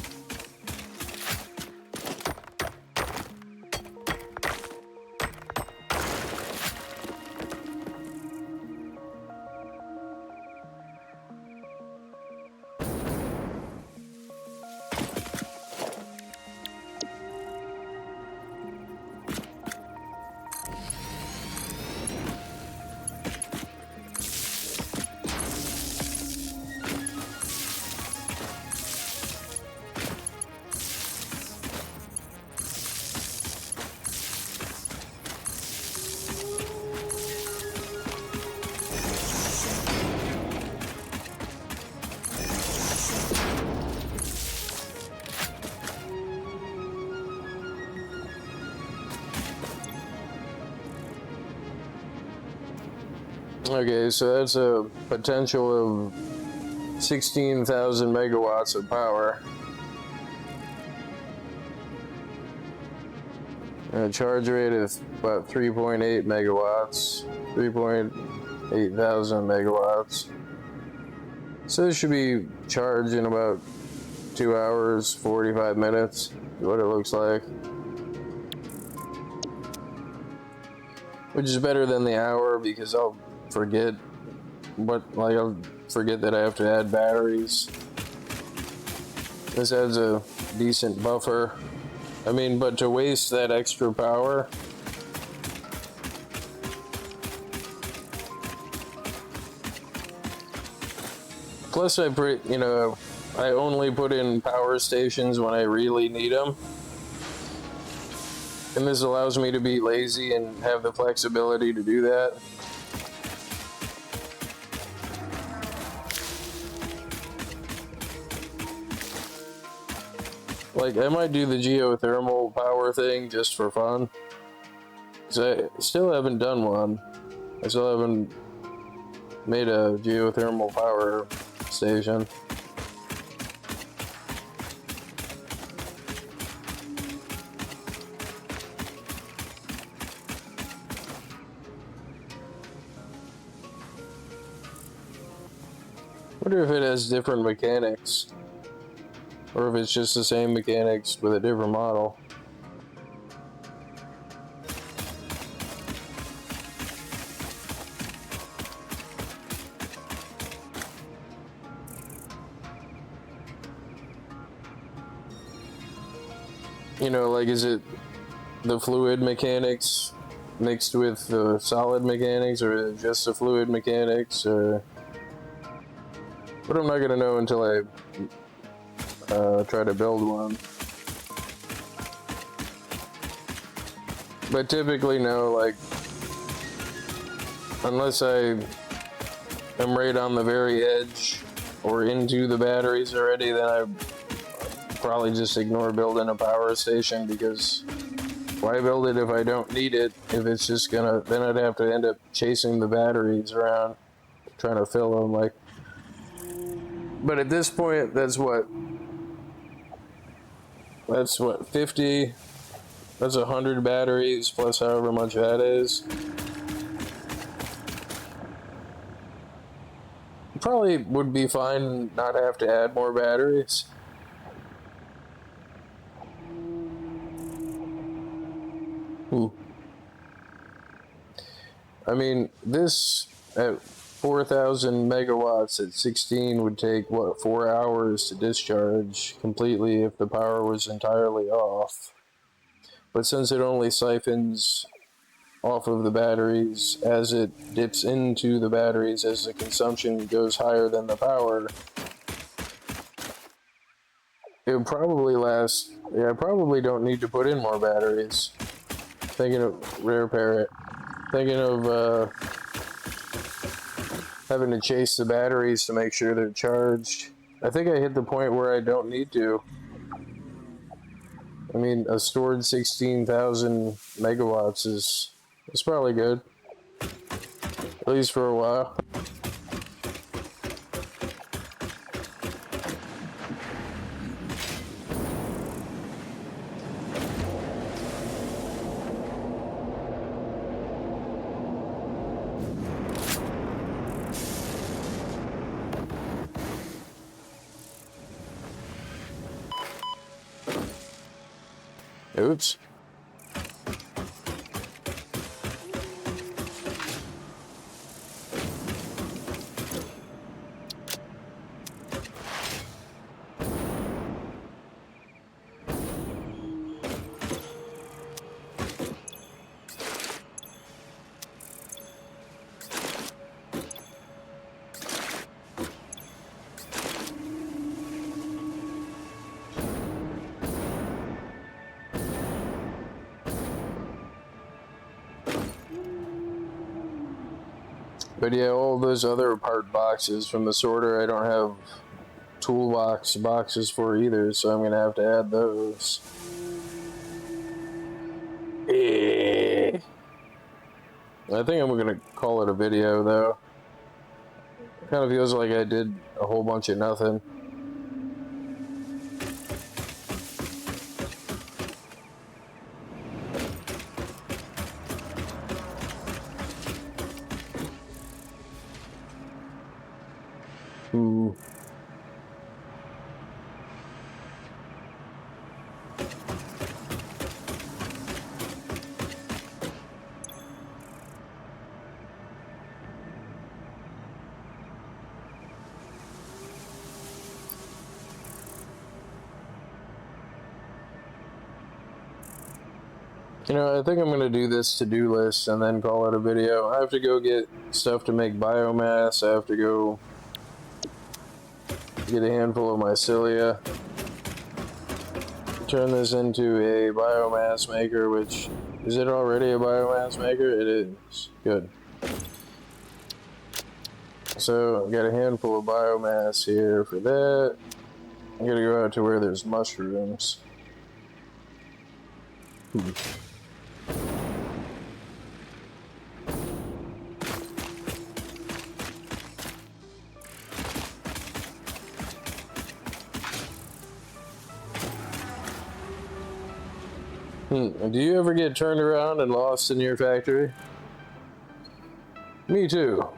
Okay, so that's a potential of 16,000 megawatts of power. And a charge rate of about 3.8 megawatts, 3.8 thousand megawatts. So this should be charged in about 2 hours, 45 minutes, is what it looks like. Which is better than the hour because I'll forget I'll forget that I have to add batteries. This adds a decent buffer. I mean, but to waste that extra power, plus I only put in power stations when I really need them. And this allows me to be lazy and have the flexibility to do that. Like, I might do the geothermal power thing just for fun. Because I still haven't done one. I still haven't made a geothermal power station. Wonder if it has different mechanics, or if it's just the same mechanics with a different model. You know, like, is it the fluid mechanics mixed with the solid mechanics, or is it just the fluid mechanics, or... But I'm not gonna know until I try to build one. But typically, no, like, unless I am right on the very edge or into the batteries already, then I probably just ignore building a power station, because why build it if I don't need it? If it's just gonna, then I'd have to end up chasing the batteries around, trying to fill them, like. But at this point, that's what 50, that's 100 batteries plus however much that is. probably would be fine not have to add more batteries. I mean, this at 4,000 megawatts at 16 would take, what, 4 hours to discharge completely if the power was entirely off. But since it only siphons off of the batteries as it dips into the batteries as the consumption goes higher than the power, it would probably last. Yeah, I probably don't need to put in more batteries. Thinking of Rare Parrot. Thinking of having to chase the batteries to make sure they're charged. I think I hit the point where I don't need to. I mean, a stored 16,000 megawatts is probably good. At least for a while. Oops. But yeah, all those other part boxes from the sorter, I don't have toolbox boxes for either, so I'm gonna have to add those. I think I'm gonna call it a video though. It kind of feels like I did a whole bunch of nothing. Ooh. You know, I think I'm going to do this to-do list and then call it a video. I have to go get stuff to make biomass. I have to go get a handful of mycelia. Turn this into a biomass maker, which... Is it already a biomass maker? It is. Good. So, I've got a handful of biomass here for that. I'm going to go out to where there's mushrooms. Do you ever get turned around and lost in your factory? Me too.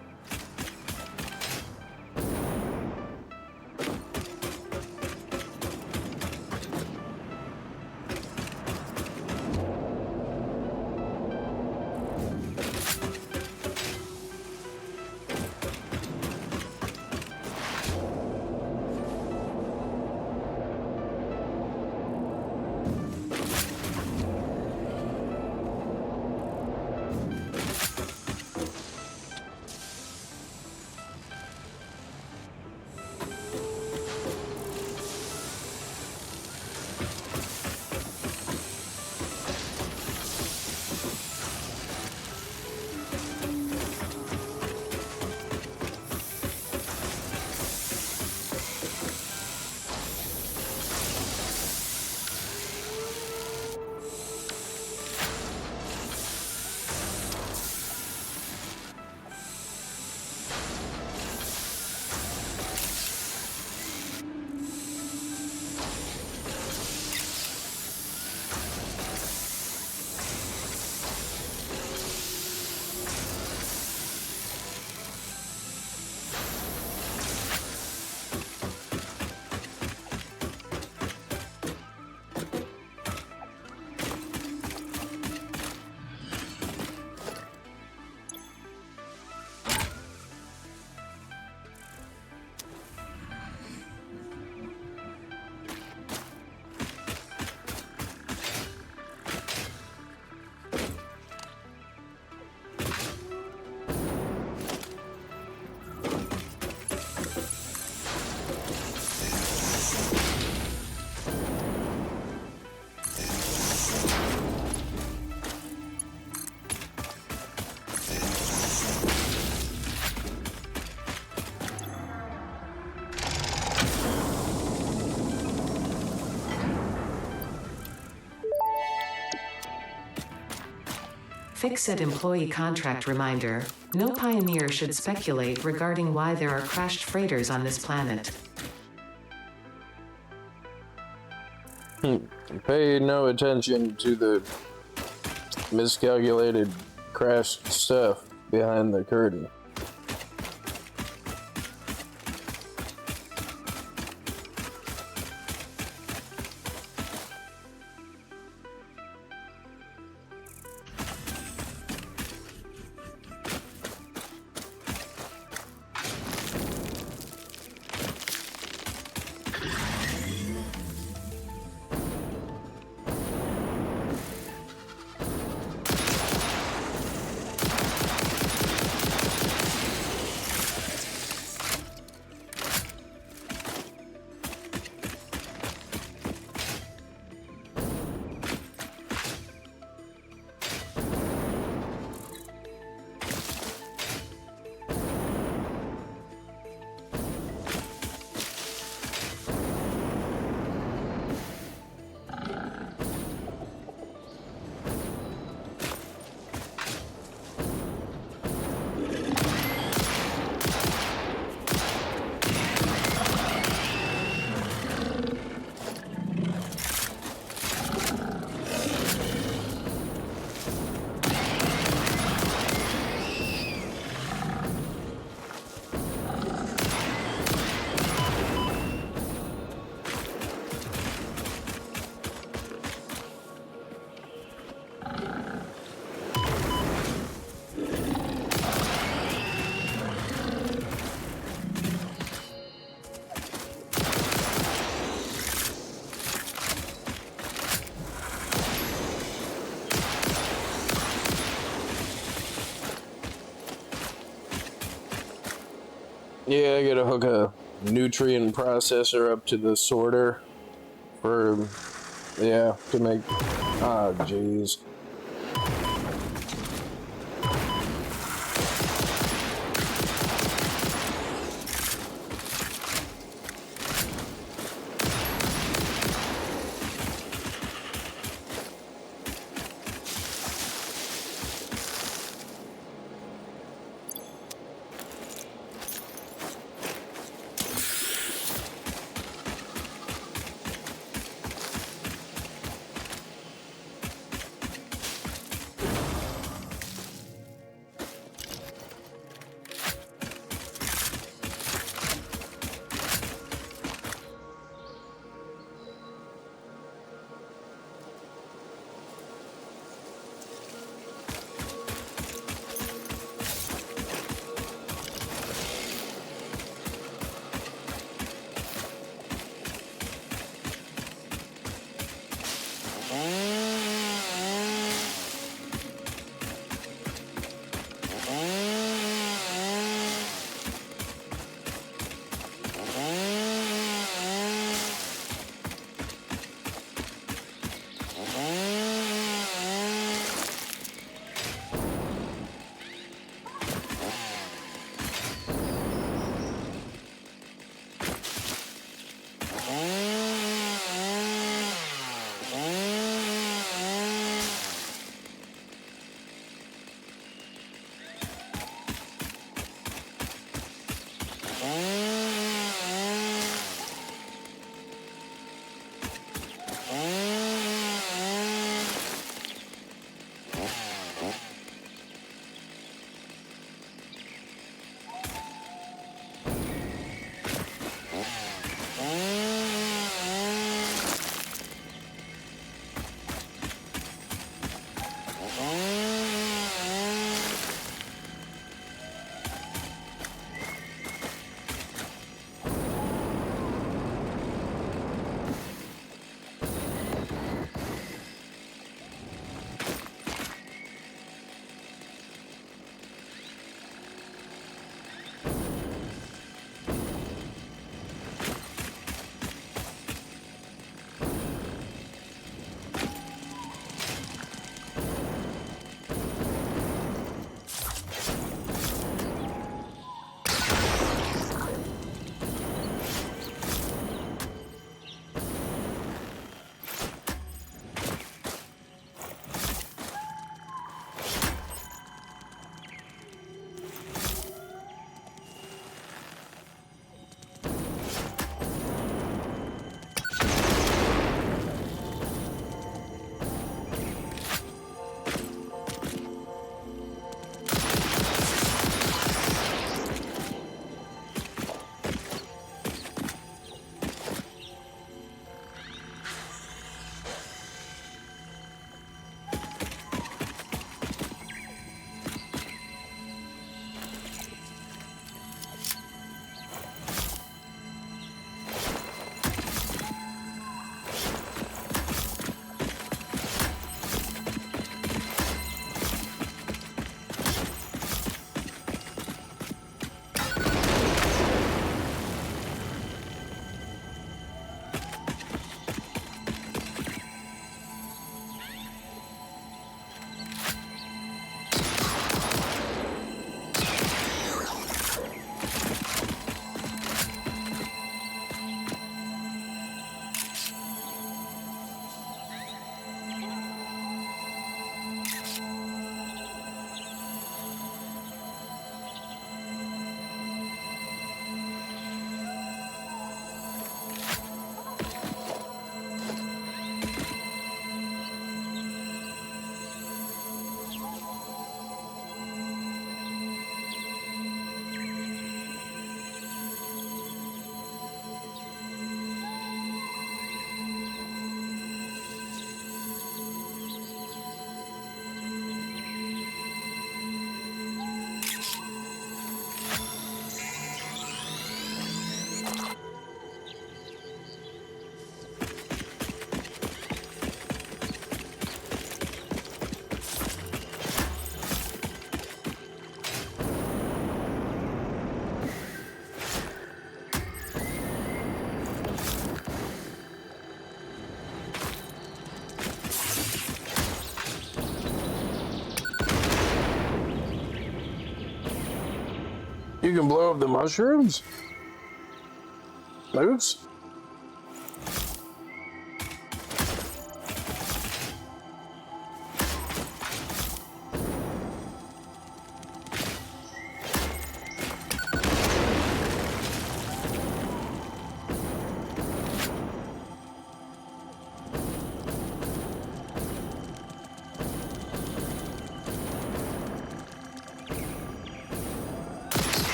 Fix-It employee contract reminder. No pioneer should speculate regarding why there are crashed freighters on this planet. Pay no attention to the miscalculated crashed stuff behind the curtain. Yeah, I gotta hook a nutrient processor up to the sorter for, yeah, to make, ah, jeez. You can blow up the mushrooms? Moose?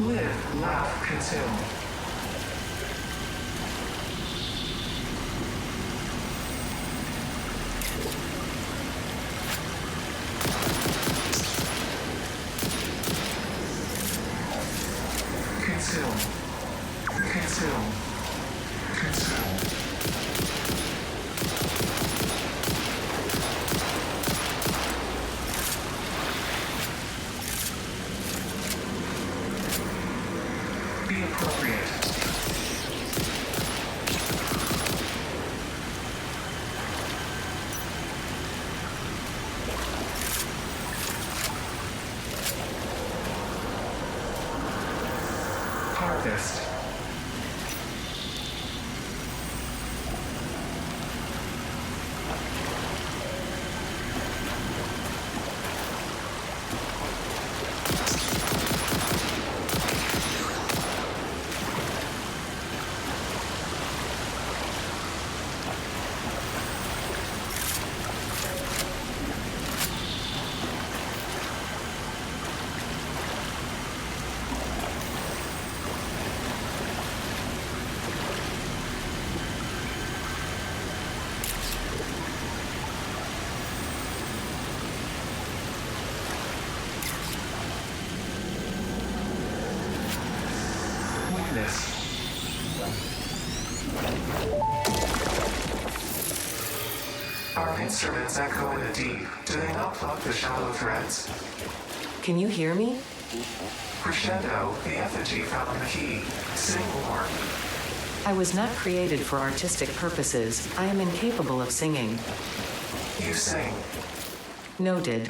Live, laugh, consume. Consume. Consume. Consume. Be appropriate. Harvest. Witness. Our instruments echo in the deep. Do they not plug the shallow threads? Can you hear me? Crescendo, the effigy found the key. Sing more. I was not created for artistic purposes. I am incapable of singing. You sing. Noted.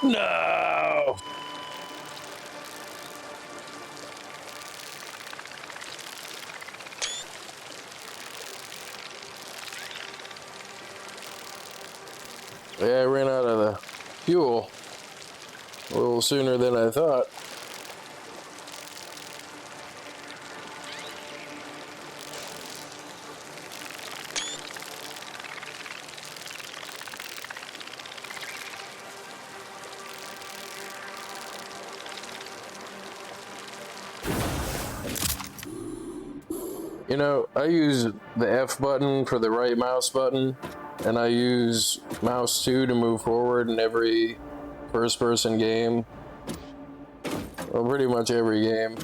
No! Yeah, I ran out of the fuel a little sooner than I thought. You know, I use the F button for the right mouse button, and I use mouse 2 to move forward in every first-person game. Well, pretty much every game.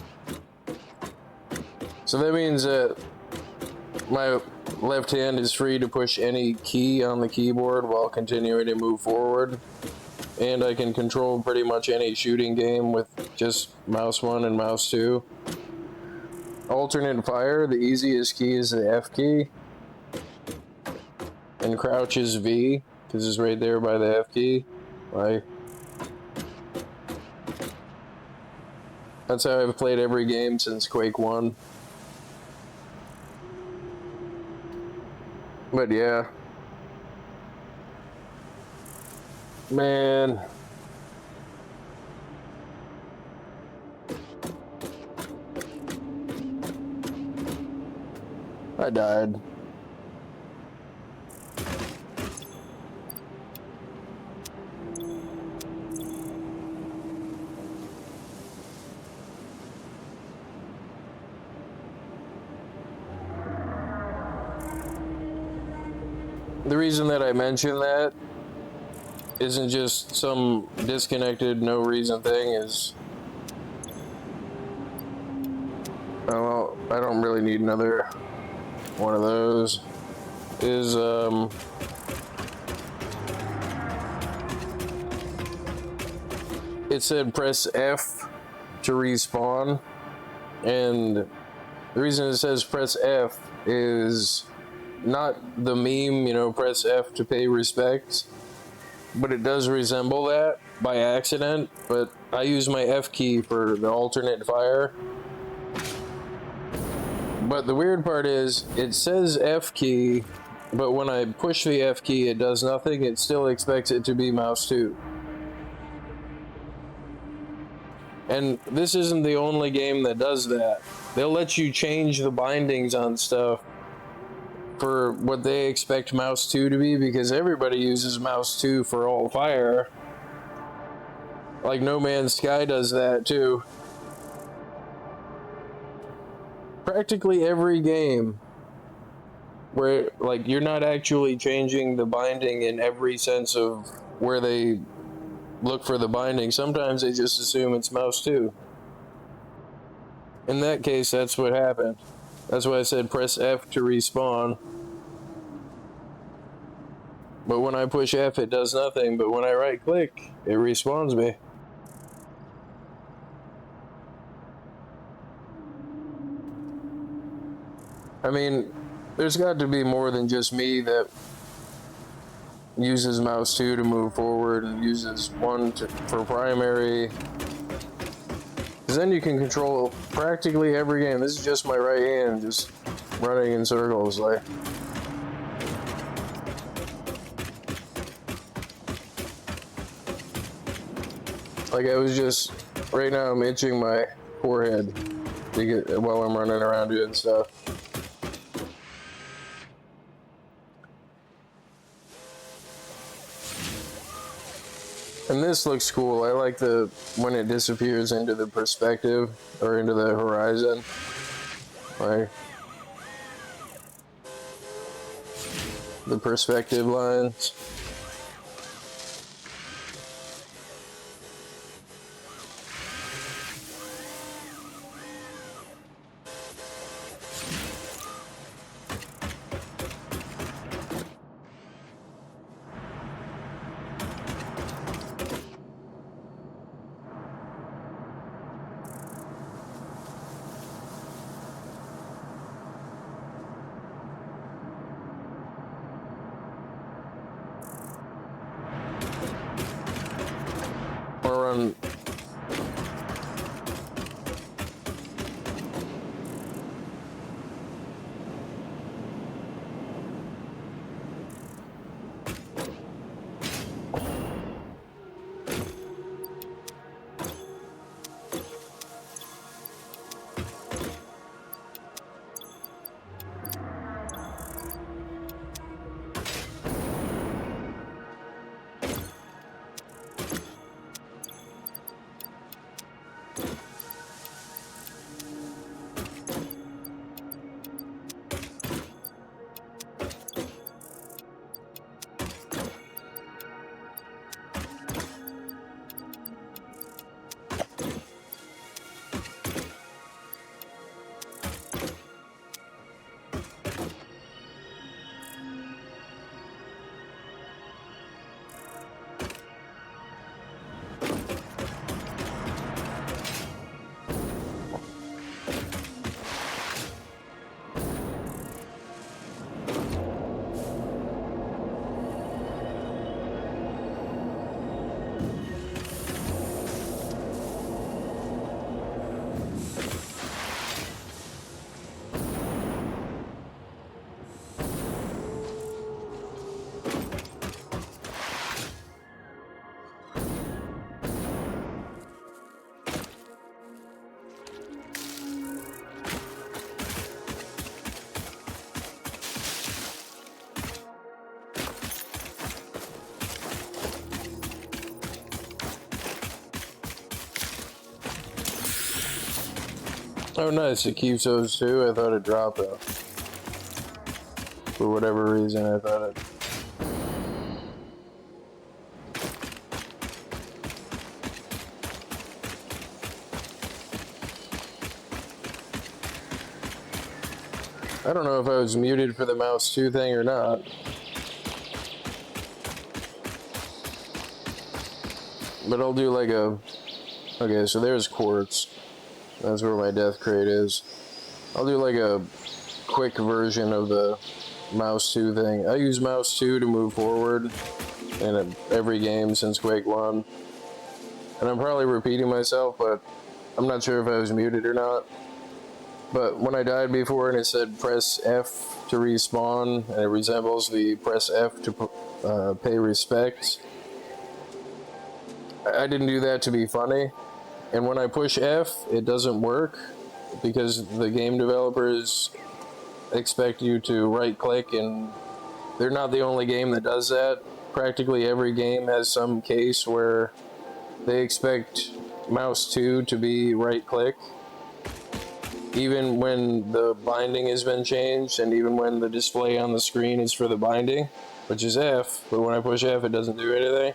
So that means that my left hand is free to push any key on the keyboard while continuing to move forward. And I can control pretty much any shooting game with just mouse 1 and mouse 2. Alternate fire, the easiest key is the F key. And crouch is V, because it's right there by the F key. That's how I've played every game since Quake 1. But yeah. Man. I died. The reason that I mention that isn't just some disconnected, no reason thing, is well, I don't really need another one of those. Is it said press F to respawn, and the reason it says press F is not the meme, you know, press F to pay respects, but it does resemble that by accident. But I use my F key for the alternate fire. But the weird part is, it says F key, but when I push the F key, it does nothing. It still expects it to be mouse 2. And this isn't the only game that does that. They'll let you change the bindings on stuff for what they expect mouse 2 to be, because everybody uses mouse 2 for all fire. Like No Man's Sky does that too. Practically every game where, like, you're not actually changing the binding in every sense of where they look for the binding. Sometimes they just assume it's mouse 2. In that case, that's what happened. That's why I said press F to respawn. But when I push F, it does nothing. But when I right click, it respawns me. I mean, there's got to be more than just me that uses mouse 2 to move forward and uses 1 for primary. Because then you can control practically every game. This is just my right hand just running in circles. Like I was just, right now I'm itching my forehead to get, while I'm running around doing stuff. And this looks cool. I like the when it disappears into the perspective or into the horizon. Like the perspective lines. Or run. Oh, nice. It keeps those too. I thought it dropped them. For whatever reason, I thought it. I don't know if I was muted for the mouse 2 thing or not. But I'll do like a... Okay, so there's quartz. That's where my death crate is. I'll do like a quick version of the mouse 2 thing. I use mouse 2 to move forward in every game since Quake 1. And I'm probably repeating myself, but I'm not sure if I was muted or not. But when I died before and it said press F to respawn, and it resembles the press F to pay respects, I didn't do that to be funny. And when I push F, it doesn't work because the game developers expect you to right click, and they're not the only game that does that. Practically every game has some case where they expect mouse 2 to be right click, even when the binding has been changed and even when the display on the screen is for the binding, which is F, but when I push F it doesn't do anything.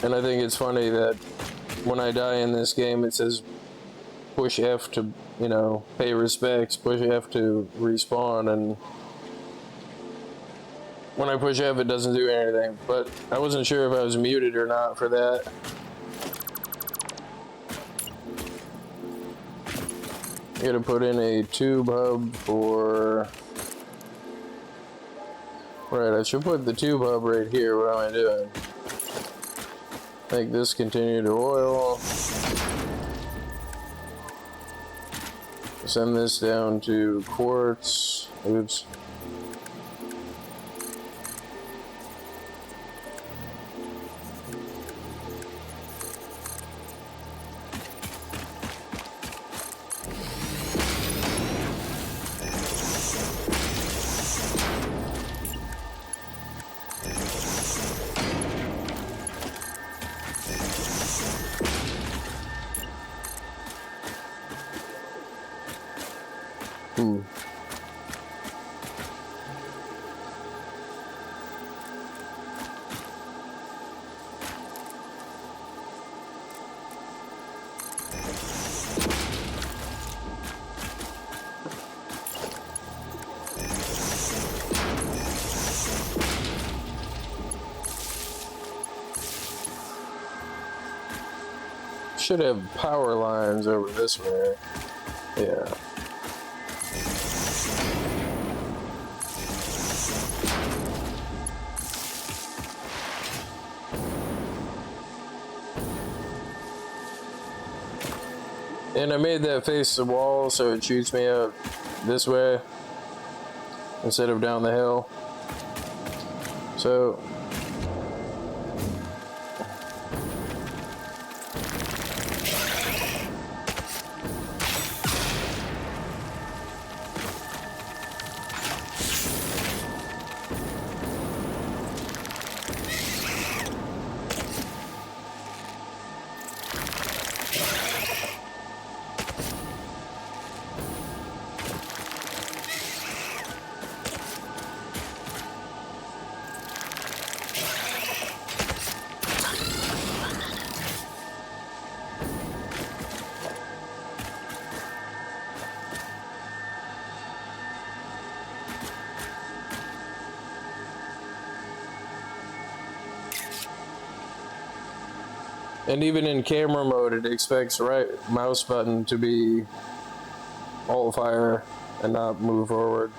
And I think it's funny that when I die in this game it says push F to, you know, pay respects, push F to respawn, and when I push F it doesn't do anything. But I wasn't sure if I was muted or not for that. I gotta put in a tube hub for... Right, I should put the tube hub right here. What am I doing? Make this continue to oil. Send this down to quartz. Oops. Should have power lines over this way. Yeah. And I made that face the wall so it shoots me out this way instead of down the hill. So and even in camera mode, it expects right mouse button to be alt fire and not move forward.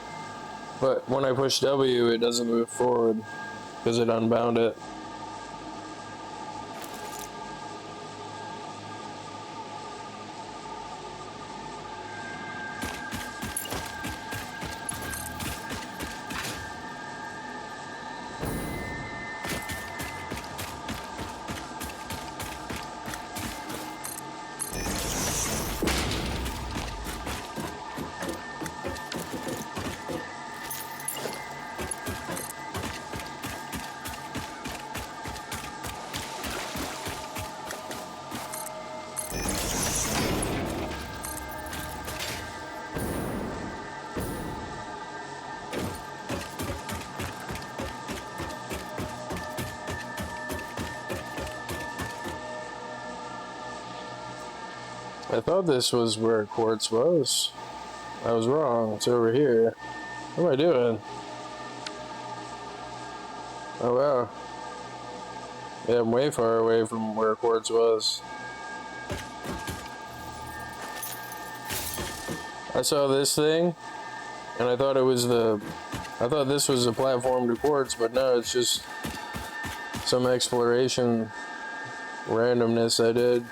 But when I push W, it doesn't move forward because it unbound it. I thought this was where quartz was. I was wrong. It's over here. What am I doing? Oh wow. Yeah, I'm way far away from where quartz was. I saw this thing, and I thought this was a platform to quartz, but no, it's just some exploration randomness I did.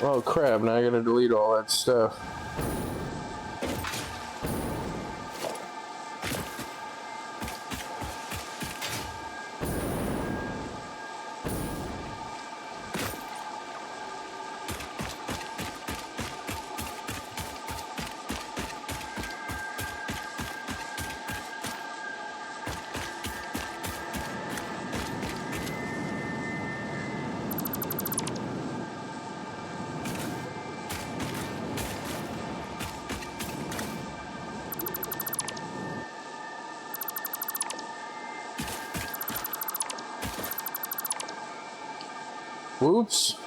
Oh crap, now I gotta delete all that stuff. Whoops.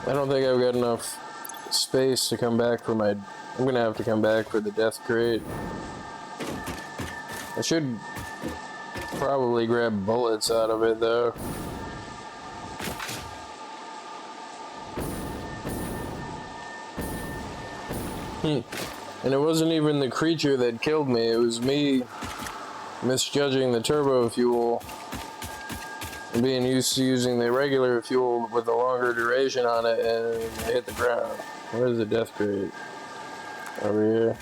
I don't think I've got enough space to come back for my... I'm gonna have to come back for the death crate. I should probably grab bullets out of it though. And it wasn't even the creature that killed me, it was me misjudging the turbo fuel and being used to using the regular fuel with a longer duration on it, and I hit the ground. Where's the death crate? Over here.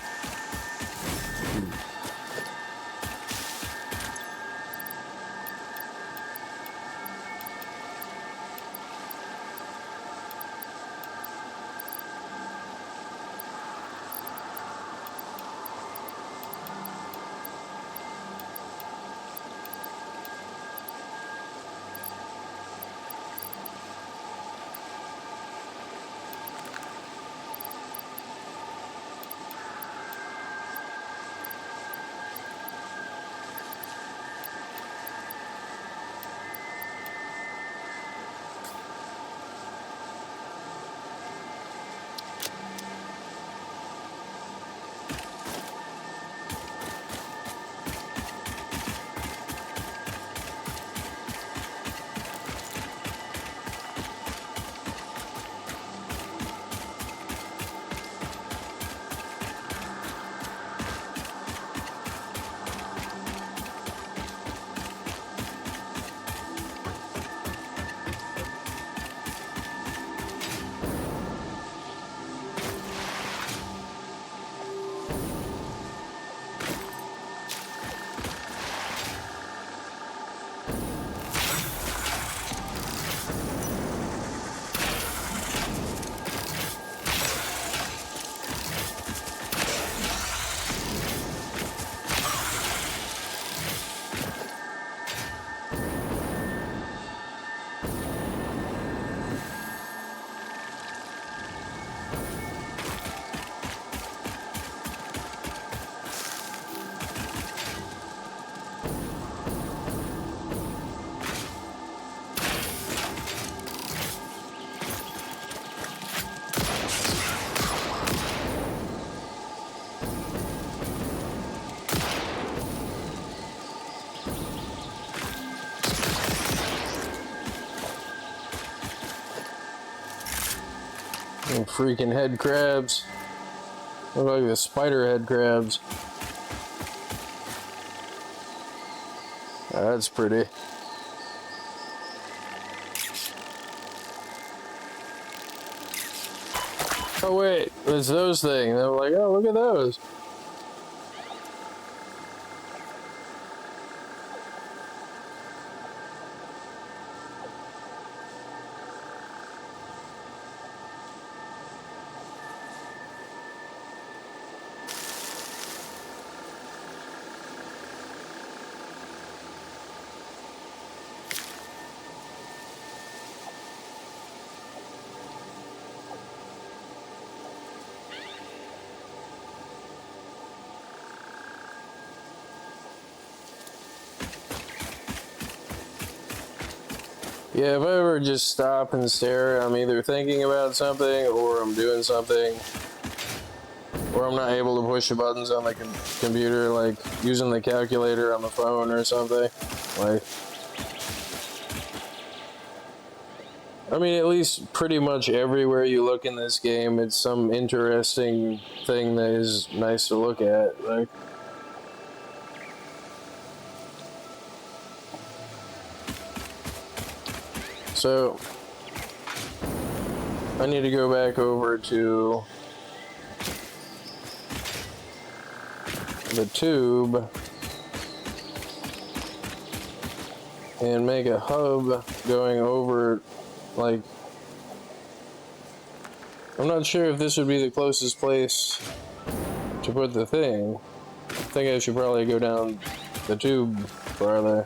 And freaking head crabs. Look like the spider head crabs. That's pretty. Oh wait, it's those things. I'm like, oh, look at those. Yeah, if I ever just stop and stare, I'm either thinking about something or I'm doing something, or I'm not able to push the buttons on the computer, like using the calculator on the phone or something. Like, I mean, at least pretty much everywhere you look in this game, it's some interesting thing that is nice to look at. Like, so I need to go back over to the tube and make a hub going over, like, I'm not sure if this would be the closest place to put the thing. I think I should probably go down the tube farther.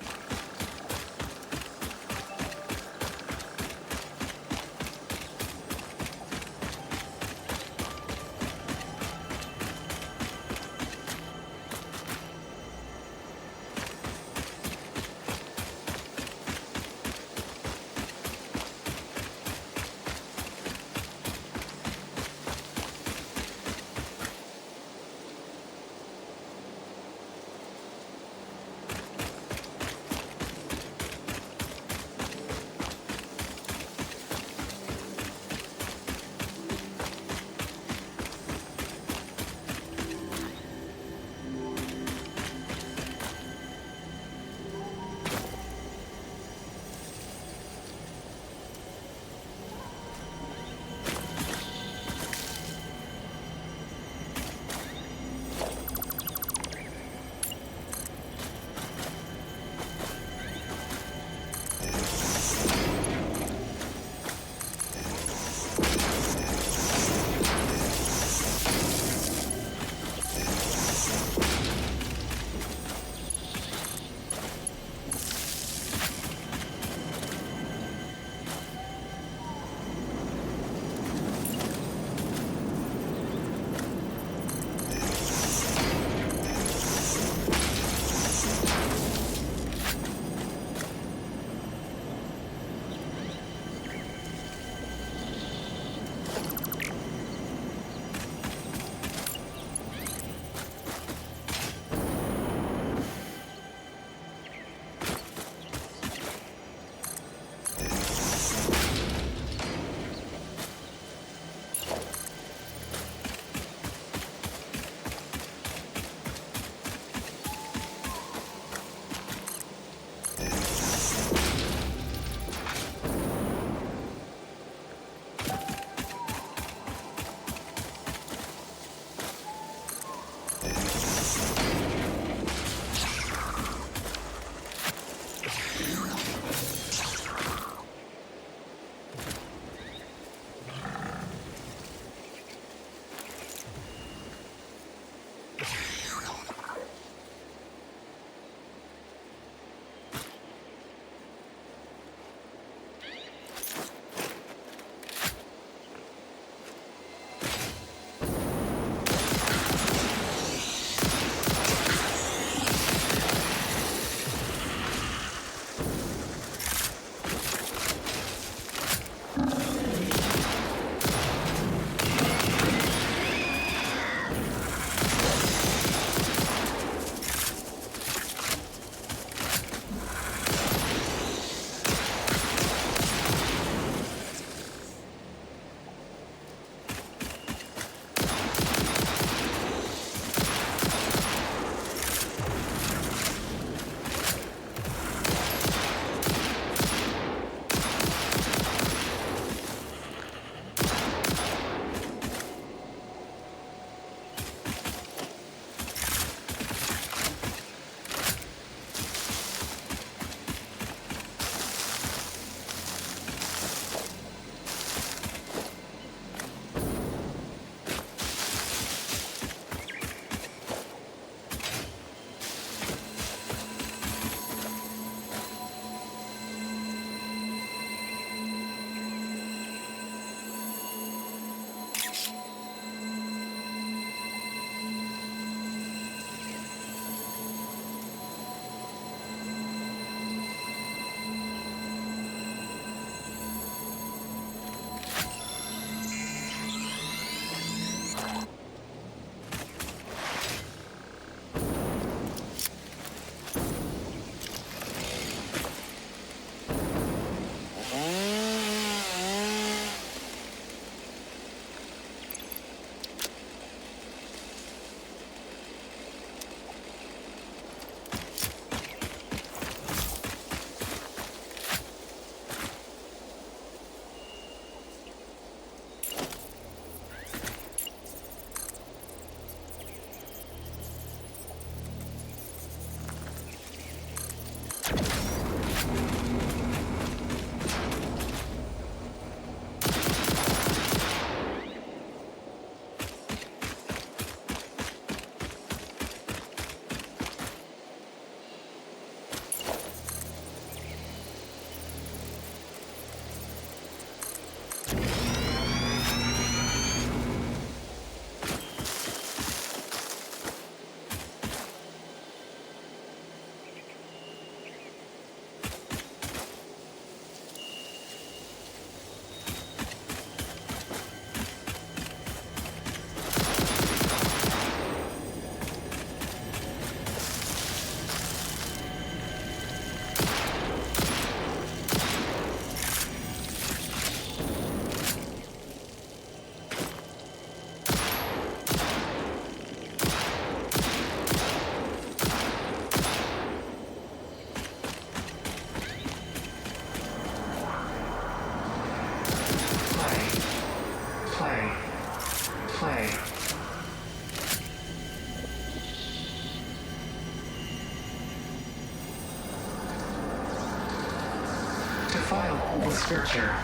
defiled with scripture.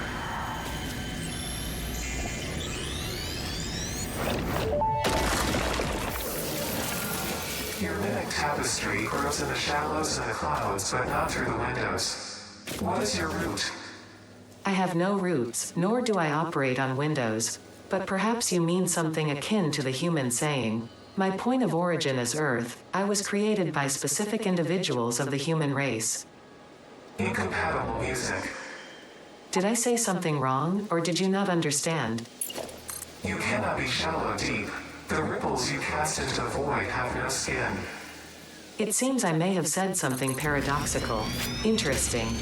Your mimic tapestry grows in the shallows and the clouds, but not through the windows. What is your root? I have no roots, nor do I operate on windows. But perhaps you mean something akin to the human saying, "My point of origin is Earth. I was created by specific individuals of the human race." Incompatible music. Did I say something wrong, or did you not understand? You cannot be shallow deep. The ripples you cast into the void have no skin. It seems I may have said something paradoxical. Interesting.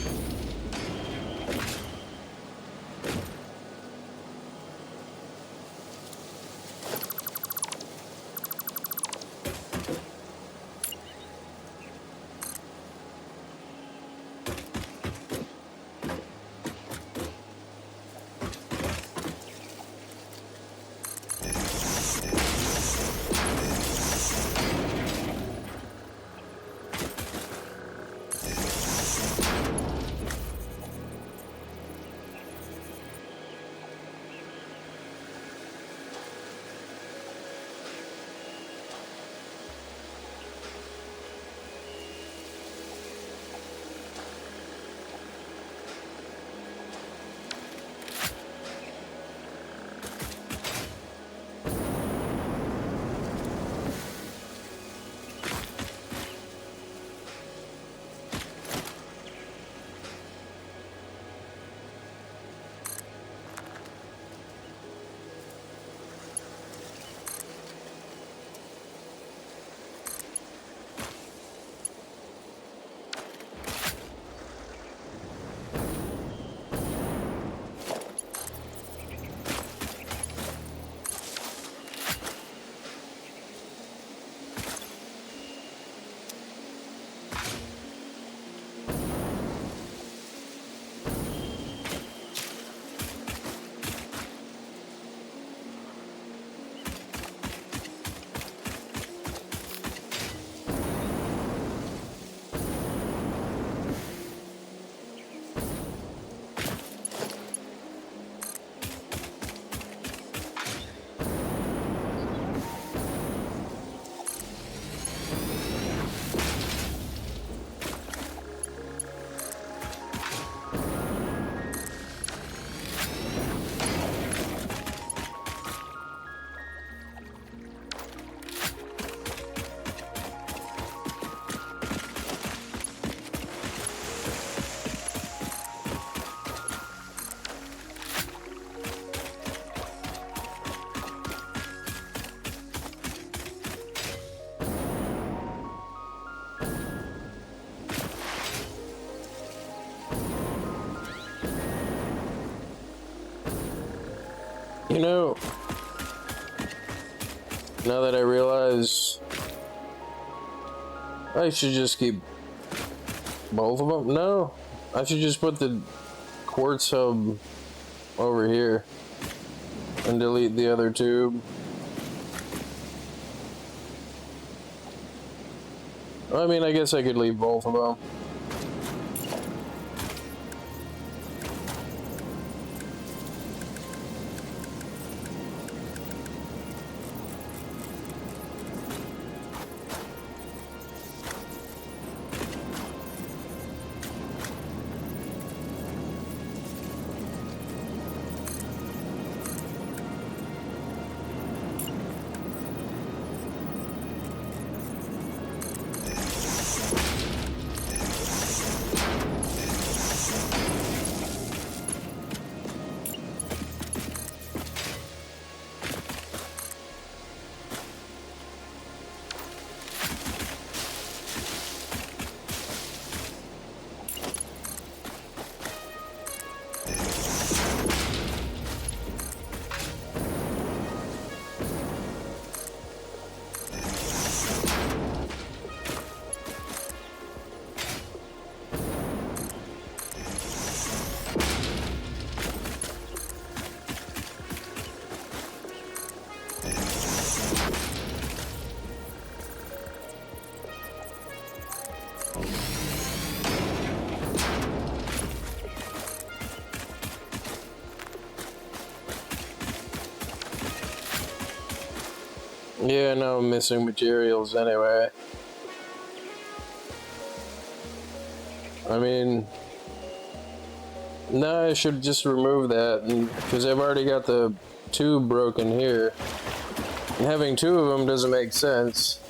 You know, now that I realize I should just keep both of them. No, I should just put the quartz hub over here and delete the other tube. I mean, I guess I could leave both of them. Yeah, no, I'm missing materials anyway. I mean, no, I should just remove that, because I've already got the tube broken here. And having two of them doesn't make sense.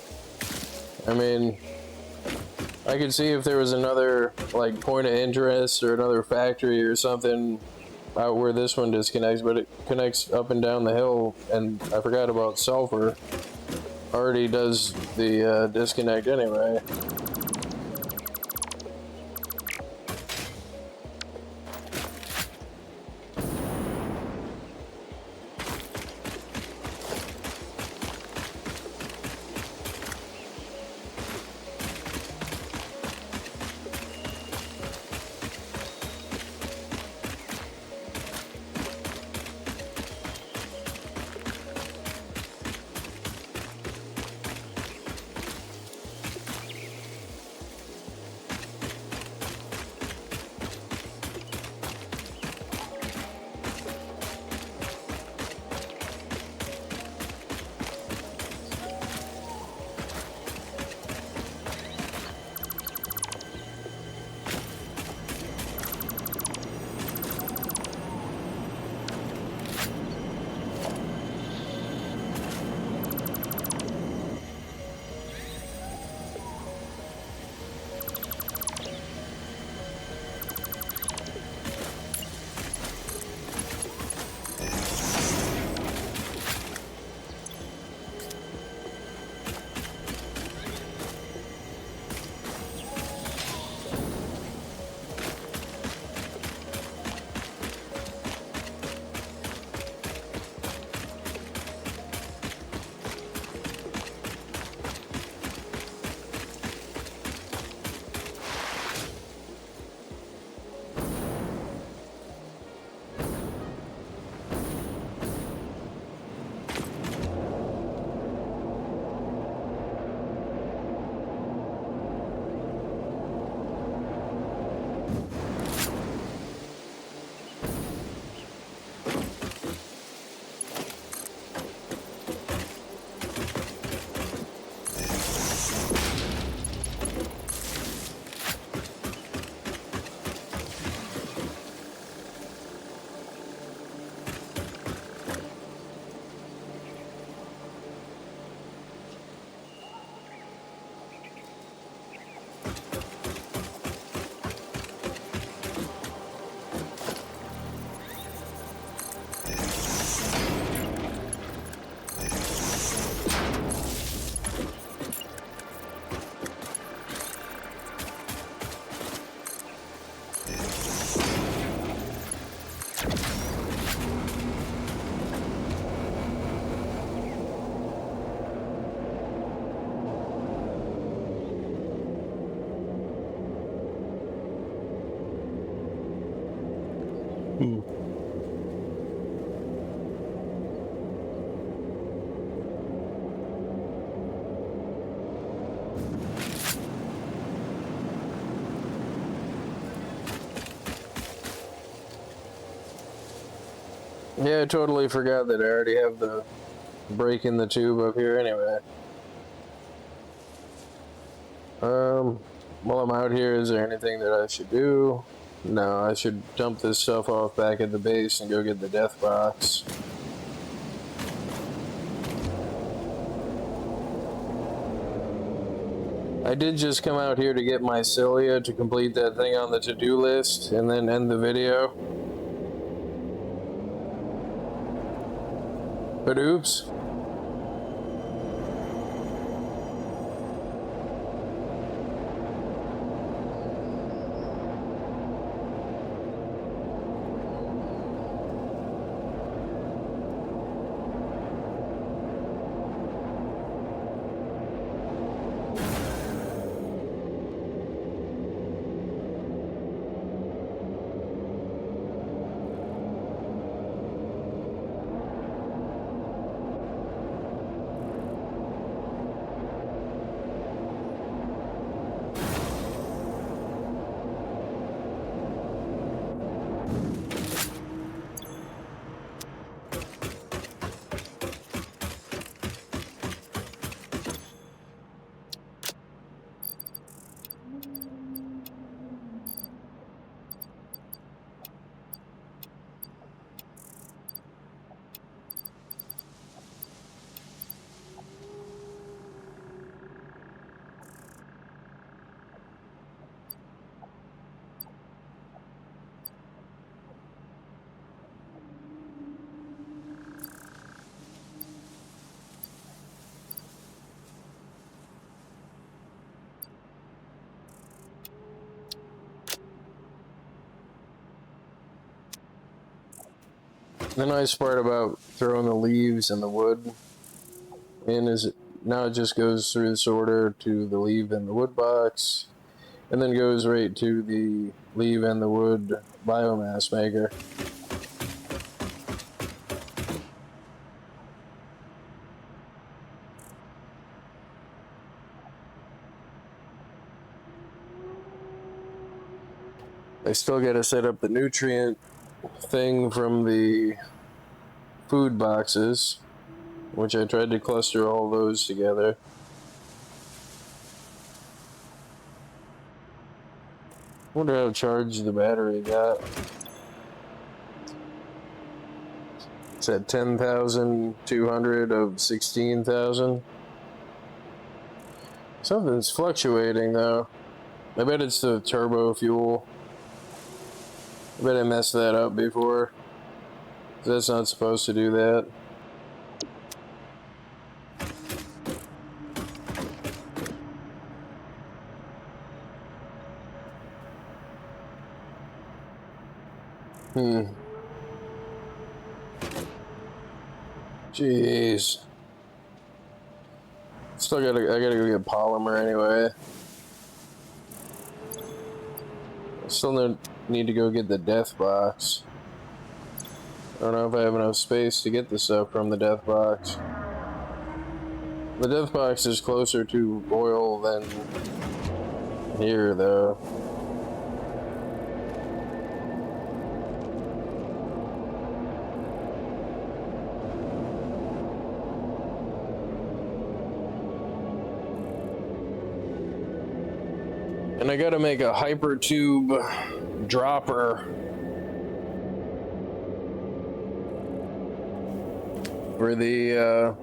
I mean, I could see if there was another, like, point of interest or another factory or something out where this one disconnects, but it connects up and down the hill, and I forgot about sulfur. Already does the disconnect anyway. Yeah, I totally forgot that I already have the break in the tube up here anyway. While I'm out here, is there anything that I should do? No, I should dump this stuff off back at the base and go get the death box. I did just come out here to get my cilia to complete that thing on the to-do list and then end the video. But oops. The nice part about throwing the leaves and the wood in is now it just goes through the sorter to the leaf and the wood box, and then goes right to the leaf and the wood biomass maker. I still gotta set up the nutrient thing from the food boxes, which I tried to cluster all those together. Wonder how charged the battery got. It's at 10,200 of 16,000. Something's fluctuating though. I bet it's the turbo fuel. I bet I messed that up before. That's not supposed to do that. Jeez. I gotta go get polymer anyway. I still need to go get the death box. I don't know if I have enough space to get the stuff from the death box. The death box is closer to oil than here, though. And I gotta make a hyper tube dropper for the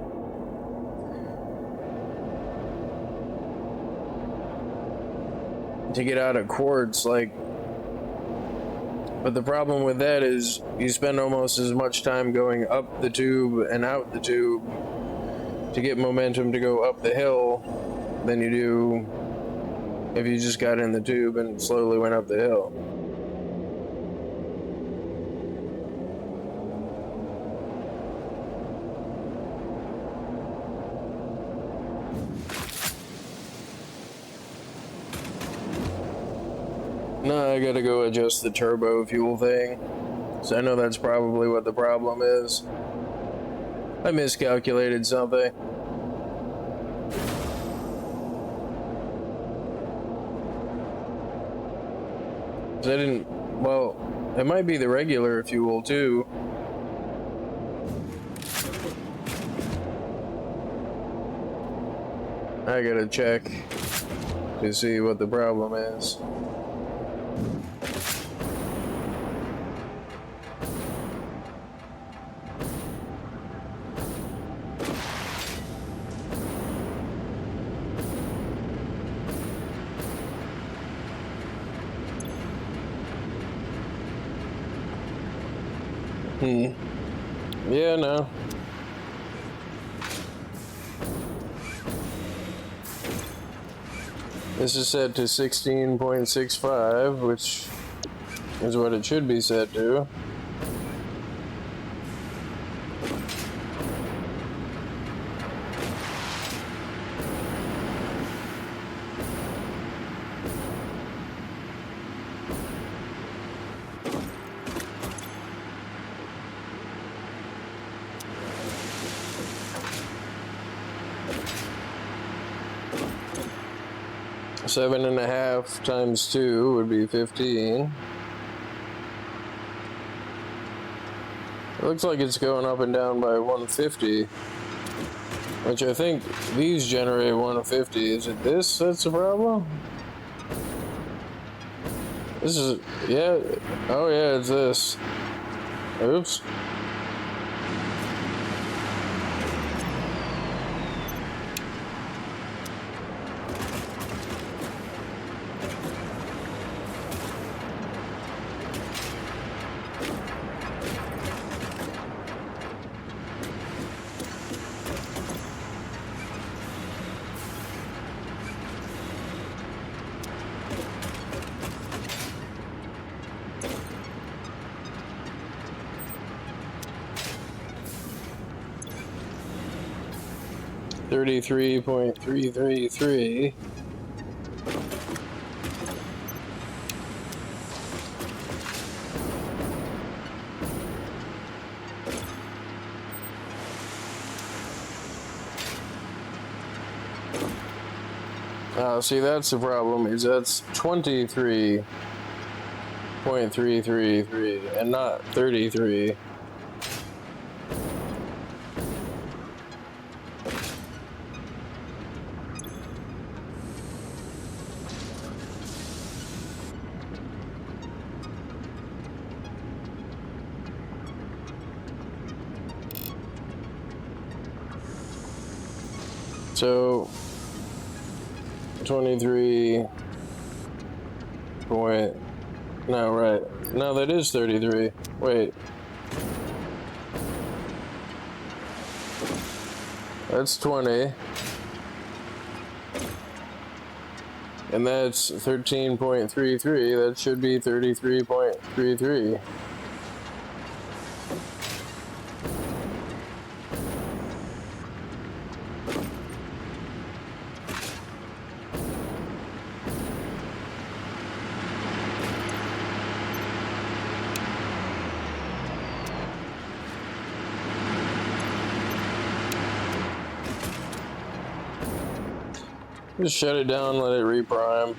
to get out of quartz, like, but the problem with that is you spend almost as much time going up the tube and out the tube to get momentum to go up the hill than you do if you just got in the tube and slowly went up the hill. No, I gotta go adjust the turbo fuel thing. So I know that's probably what the problem is. I miscalculated something. I didn't, well, it might be the regular fuel too. I gotta check to see what the problem is. Yeah, no. This is set to 16.65, which is what it should be set to. Seven and a half times 2 would be 15. It looks like it's going up and down by 150, which I think these generate 150. Is it this that's the problem? This is, yeah, oh yeah, it's this. Oops. 33.333. See, that's the problem, is that's 23.333 and not 33. So 23 point, no, right, no, that is 33. Wait, that's 20, and that's 13.33. That should be 33.33. Just shut it down, let it reprime.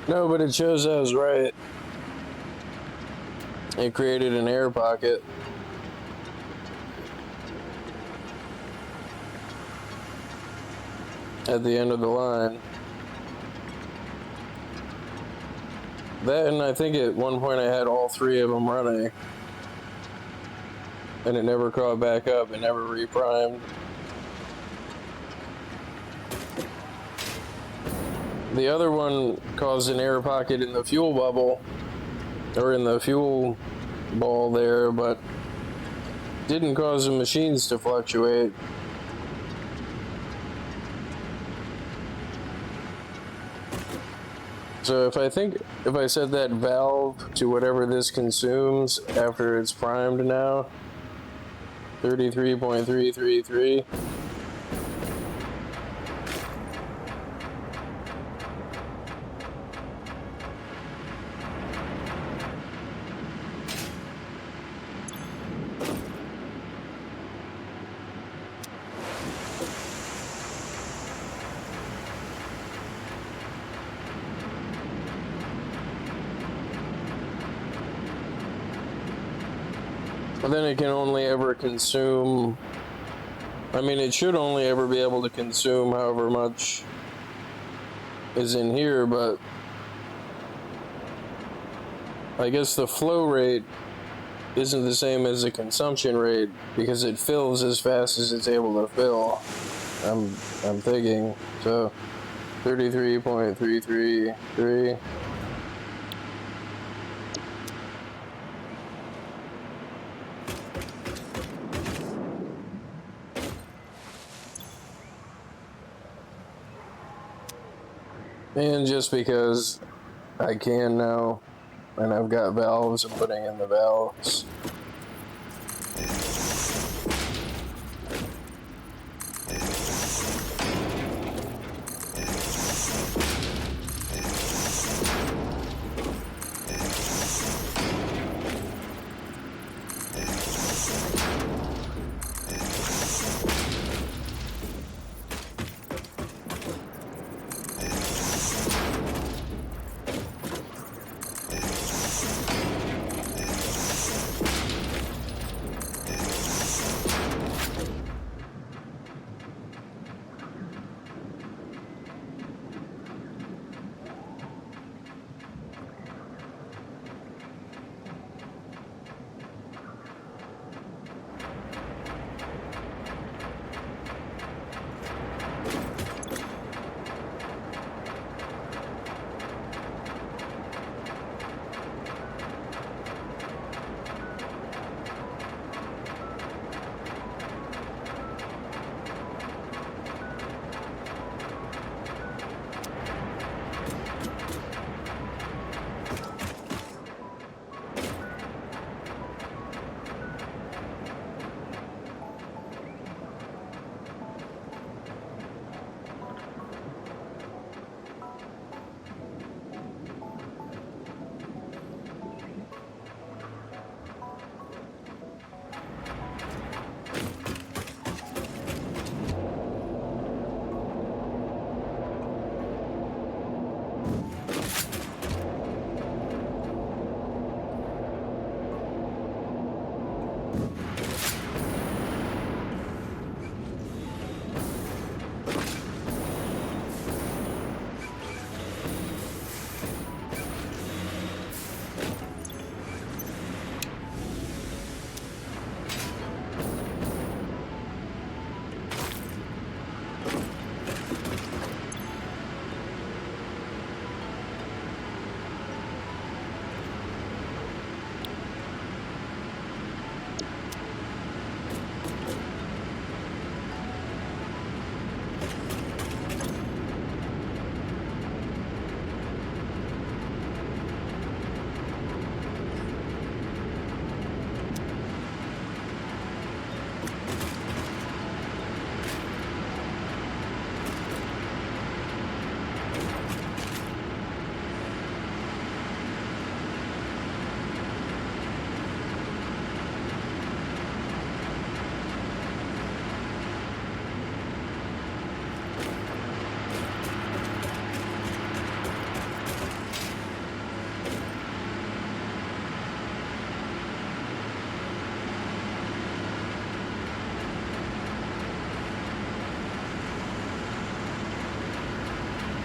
No, but it shows I was right. It created an air pocket. At the end of the line. That, and I think at one point I had all three of them running. And it never caught back up, it never reprimed. the other one caused an air pocket in the fuel bubble, or in the fuel ball there, but didn't cause the machines to fluctuate. So if I set that valve to whatever this consumes after it's primed now, 33.333. But then it can only ever consume, I mean, it should only ever be able to consume however much is in here, but I guess the flow rate isn't the same as the consumption rate because it fills as fast as it's able to fill. I'm thinking. So 33.333. And just because I can now, and I've got valves, I'm putting in the valves.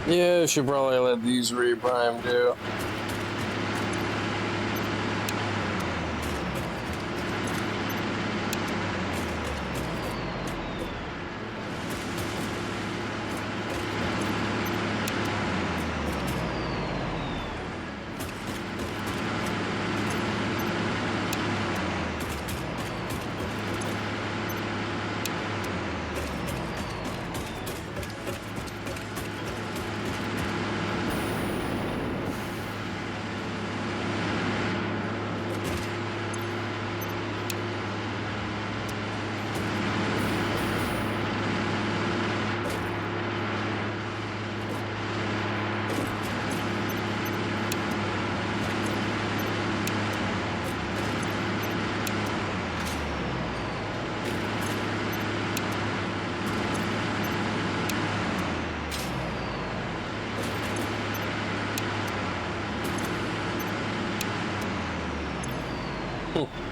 Yeah, should probably let these reprime too.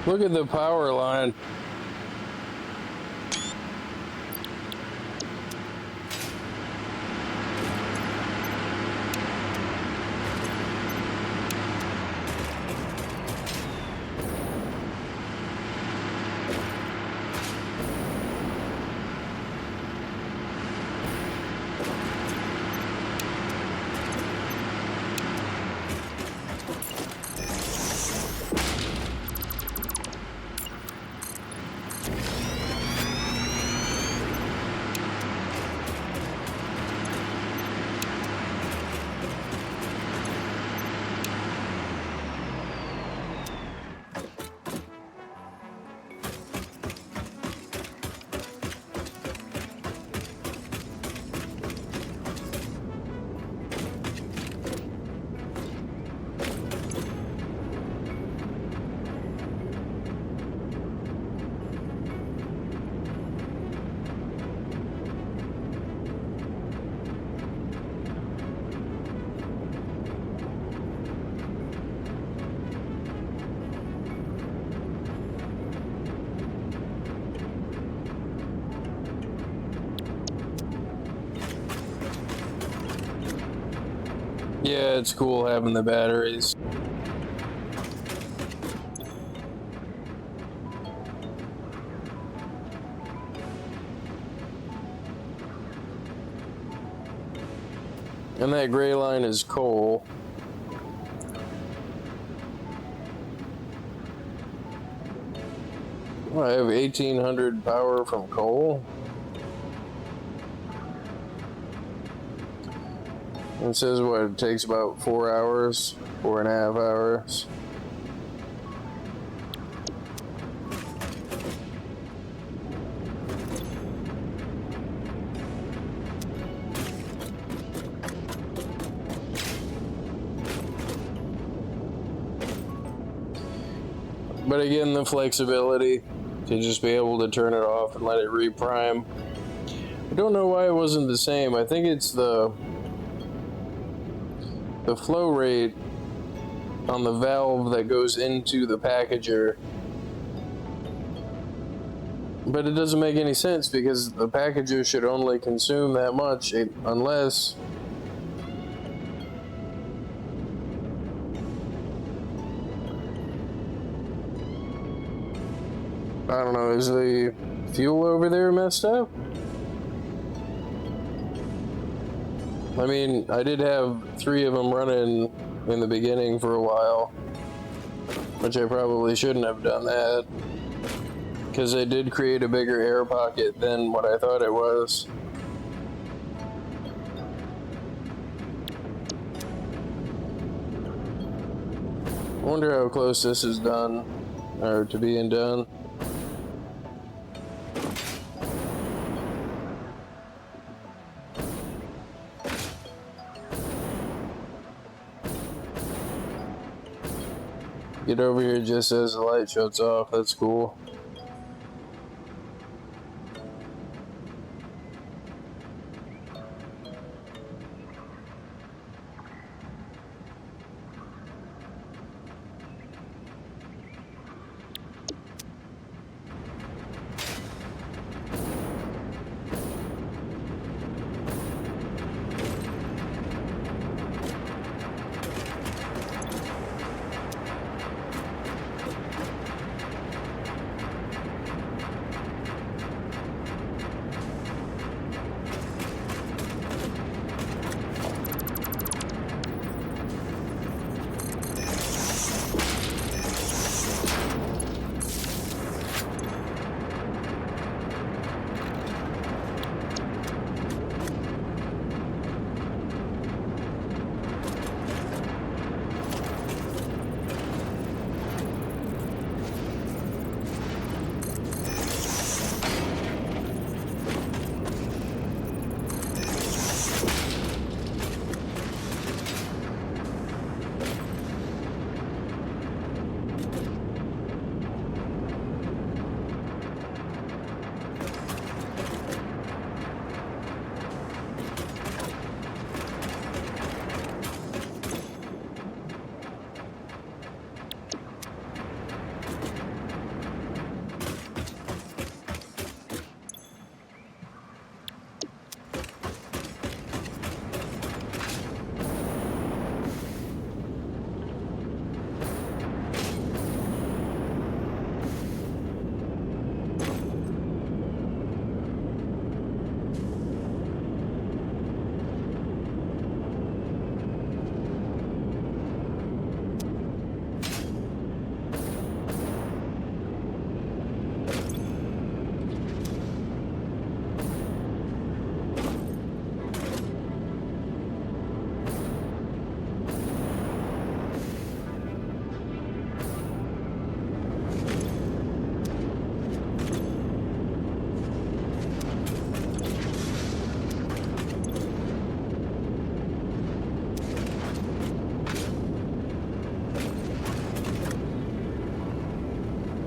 Look at the power line. Yeah, it's cool having the batteries. And that gray line is coal. Oh, I have 1800 power from coal. It says what, it takes about 4 hours, 4.5 hours. But again, the flexibility to just be able to turn it off and let it reprime. I don't know why it wasn't the same. I think it's the flow rate on the valve that goes into the packager. But it doesn't make any sense because the packager should only consume that much unless I don't know, is the fuel over there messed up? I mean, I did have 3 of them running in the beginning for a while, which I probably shouldn't have done that, because they did create a bigger air pocket than what I thought it was. I wonder how close this is done, or to being done. Get over here just as the light shuts off. That's cool.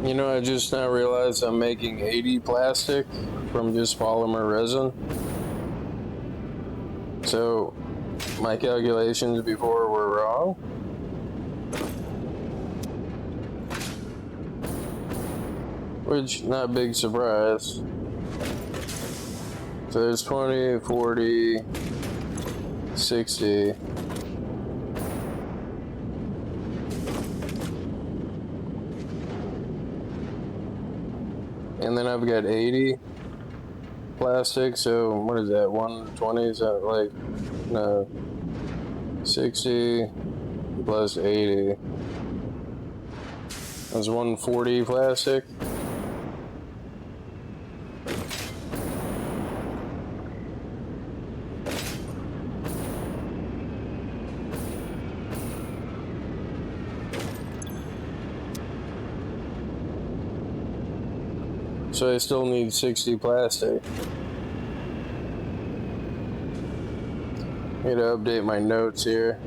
You know, I just now realized I'm making 80 plastic from just polymer resin. So my calculations before were wrong. Which, not a big surprise. So there's 20, 40, 60. And then I've got 80 plastic, so what is that, 120? Is that like, no, 60 plus 80. That's 140 plastic. So I still need 60 plastic. Need to update my notes here.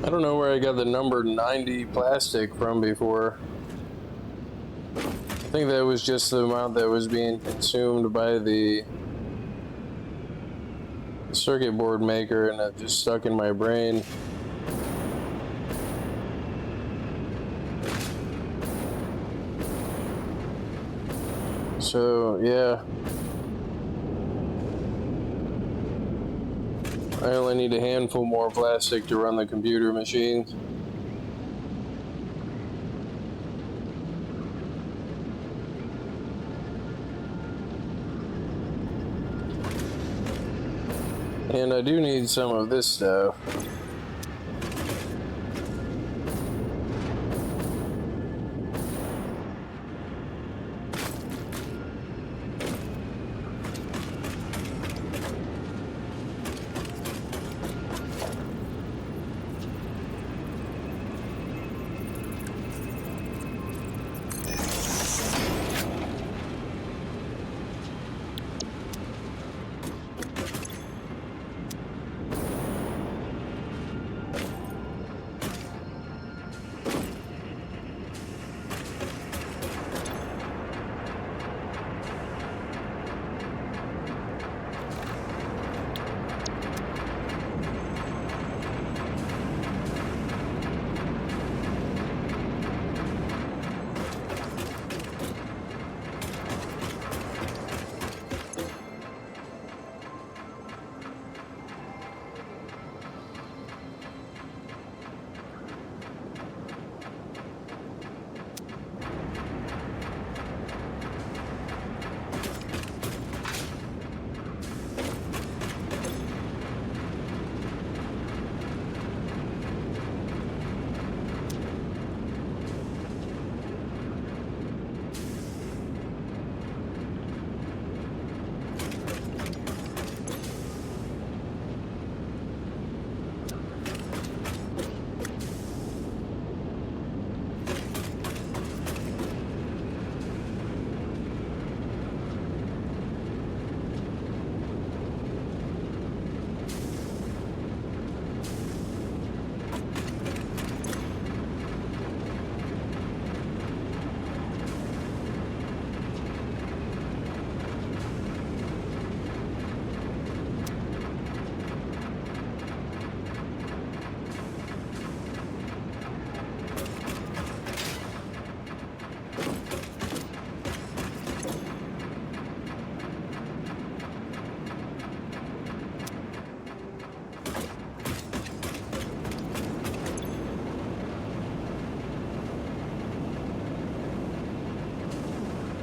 I don't know where I got the number 90 plastic from before. I think that was just the amount that was being consumed by the circuit board maker, and it just stuck in my brain. So, yeah. I only need a handful more plastic to run the computer machines. And I do need some of this stuff.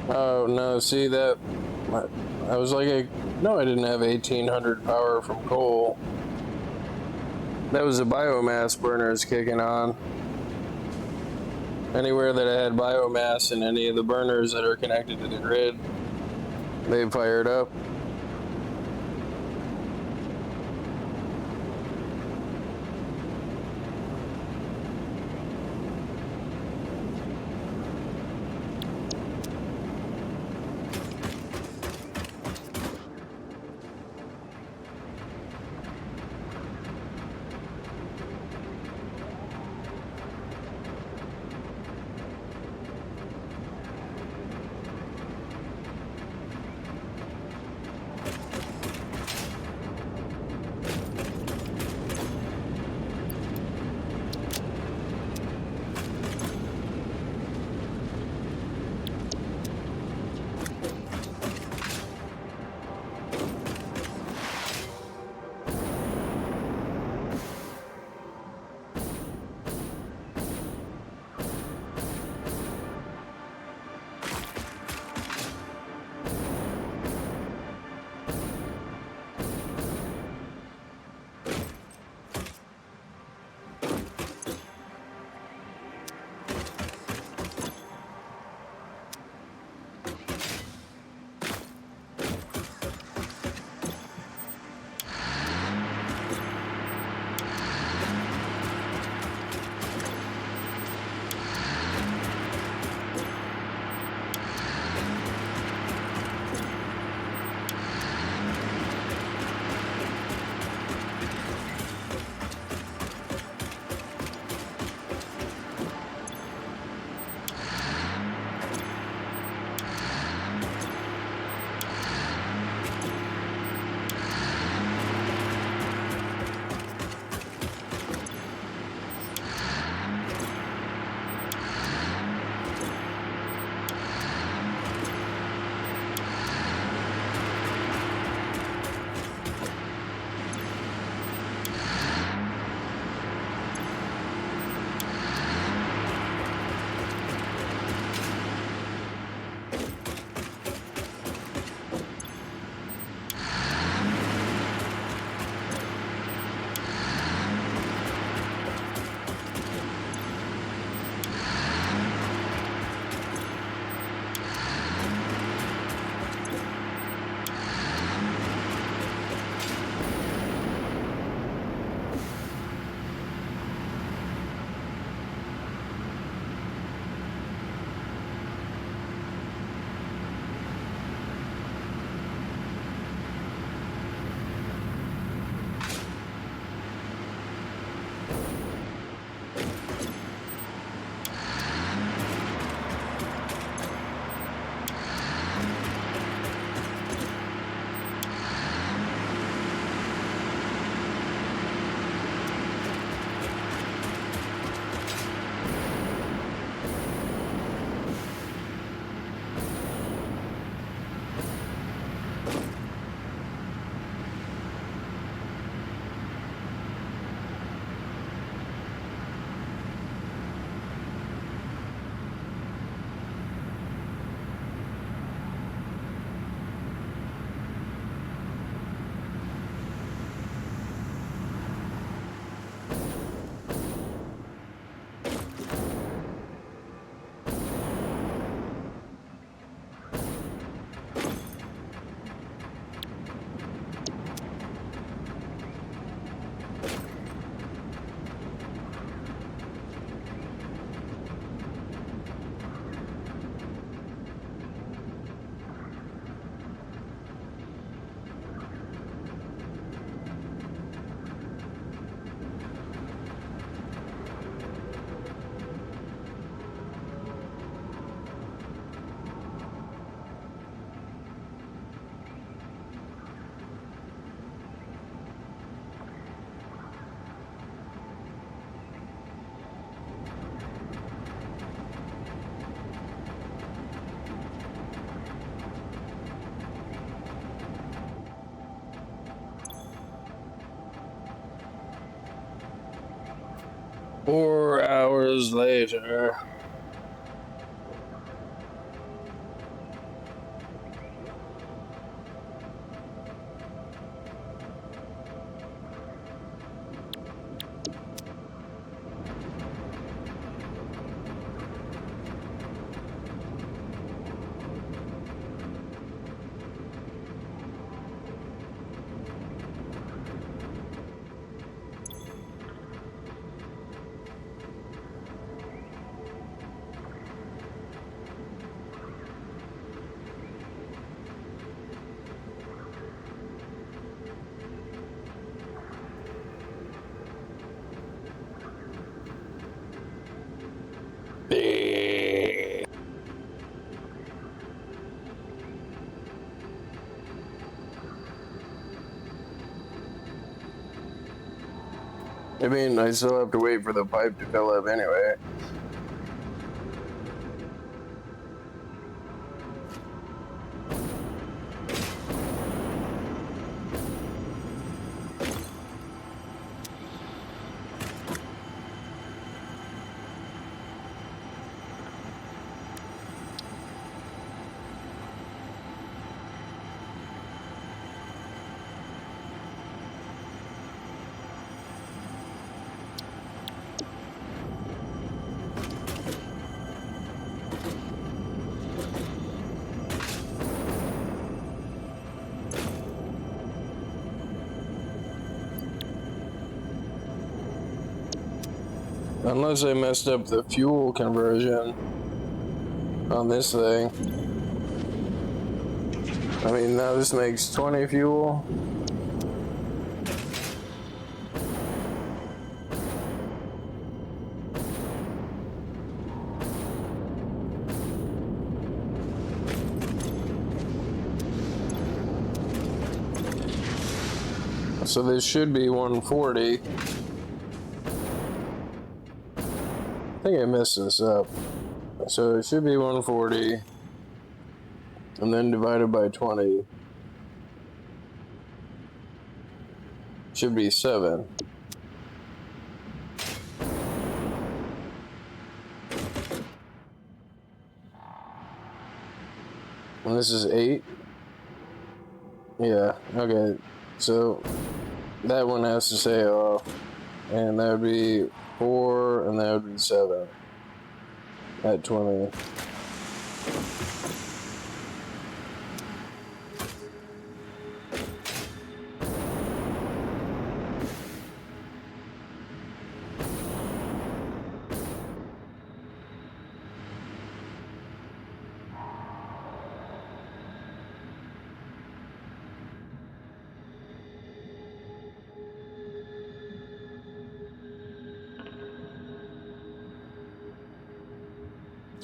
Oh no, see that? I was like, no, I didn't have 1800 power from coal. That was the biomass burners kicking on. Anywhere that I had biomass in any of the burners that are connected to the grid, They fired up. Hours later. I mean, I still have to wait for the pipe to fill up anyway. Unless I messed up the fuel conversion on this thing. I mean, now this makes 20 fuel. So this should be 140. I think I messed this up. So it should be 140 and then divided by 20 should be 7. And this is 8. Yeah, okay. So that one has to stay off, and that would be 4, and that would be 7 at 20.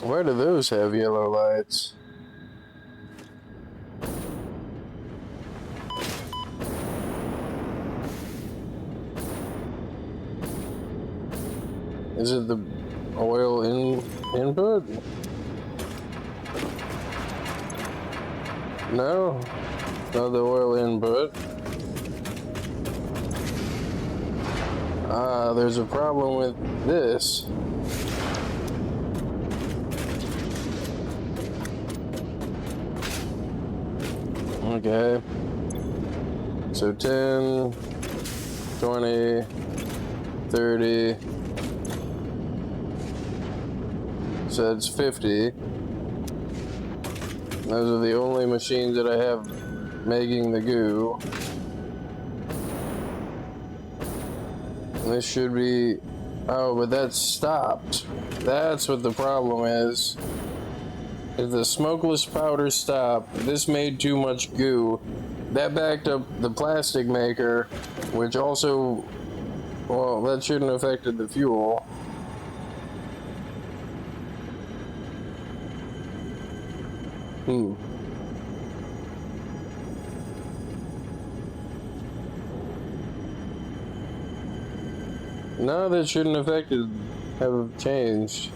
Why do those have yellow lights? Is it the oil input? No, not the oil input. Ah, there's a problem with this. Okay, so 10, 20, 30, so it's 50. Those are the only machines that I have making the goo. And this should be, oh, but that's stopped. That's what the problem is. If the smokeless powder stopped, this made too much goo. That backed up the plastic maker, which also, well, that shouldn't have affected the fuel. No, that shouldn't have changed.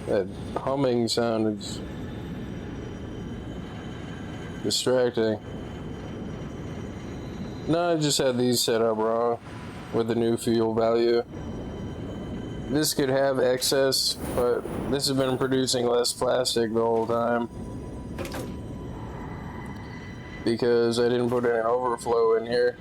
That humming sound is distracting. No, I just had these set up wrong with the new fuel value. This could have excess, but this has been producing less plastic the whole time because I didn't put an overflow in here.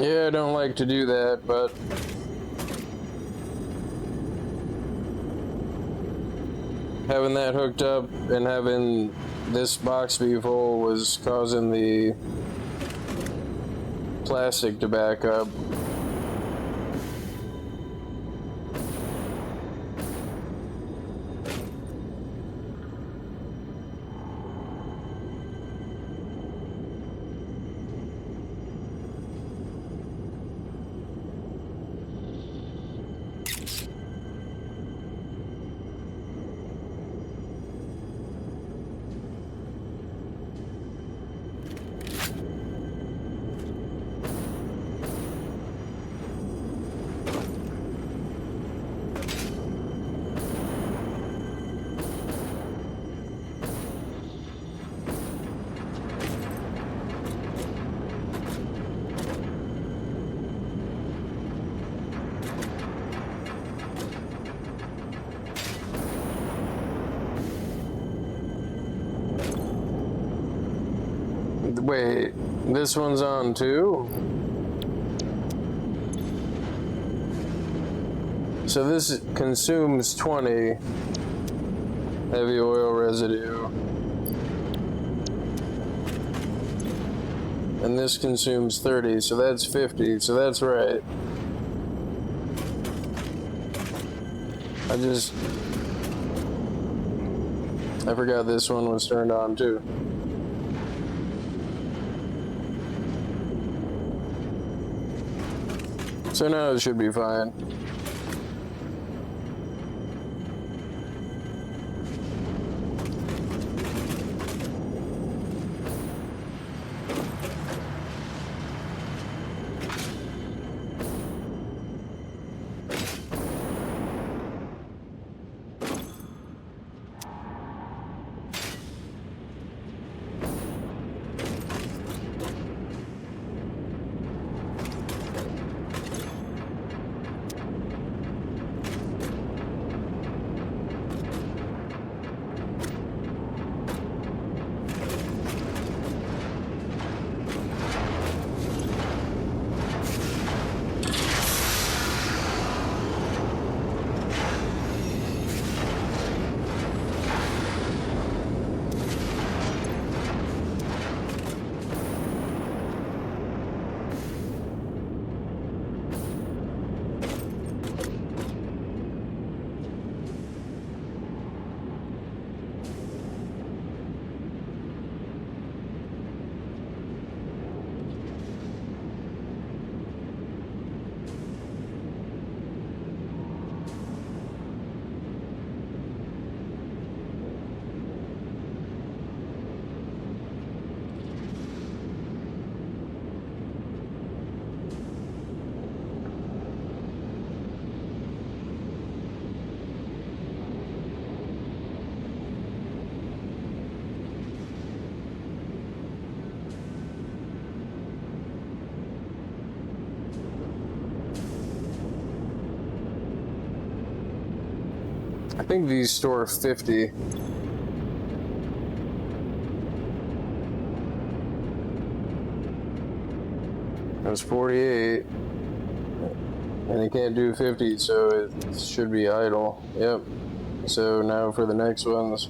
Yeah, I don't like to do that, but having that hooked up and having this box be full was causing the plastic to back up. Wait, this one's on too? So this consumes 20 heavy oil residue. And this consumes 30, so that's 50, so that's right. I forgot this one was turned on too. So now it should be fine. I think these store 50. That's 48. And you can't do 50, so it should be idle. Yep. So now for the next ones.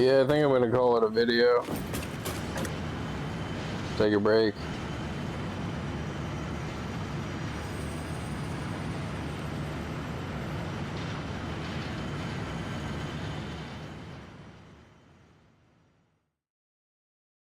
Yeah, I think I'm gonna call it a video. Take a break.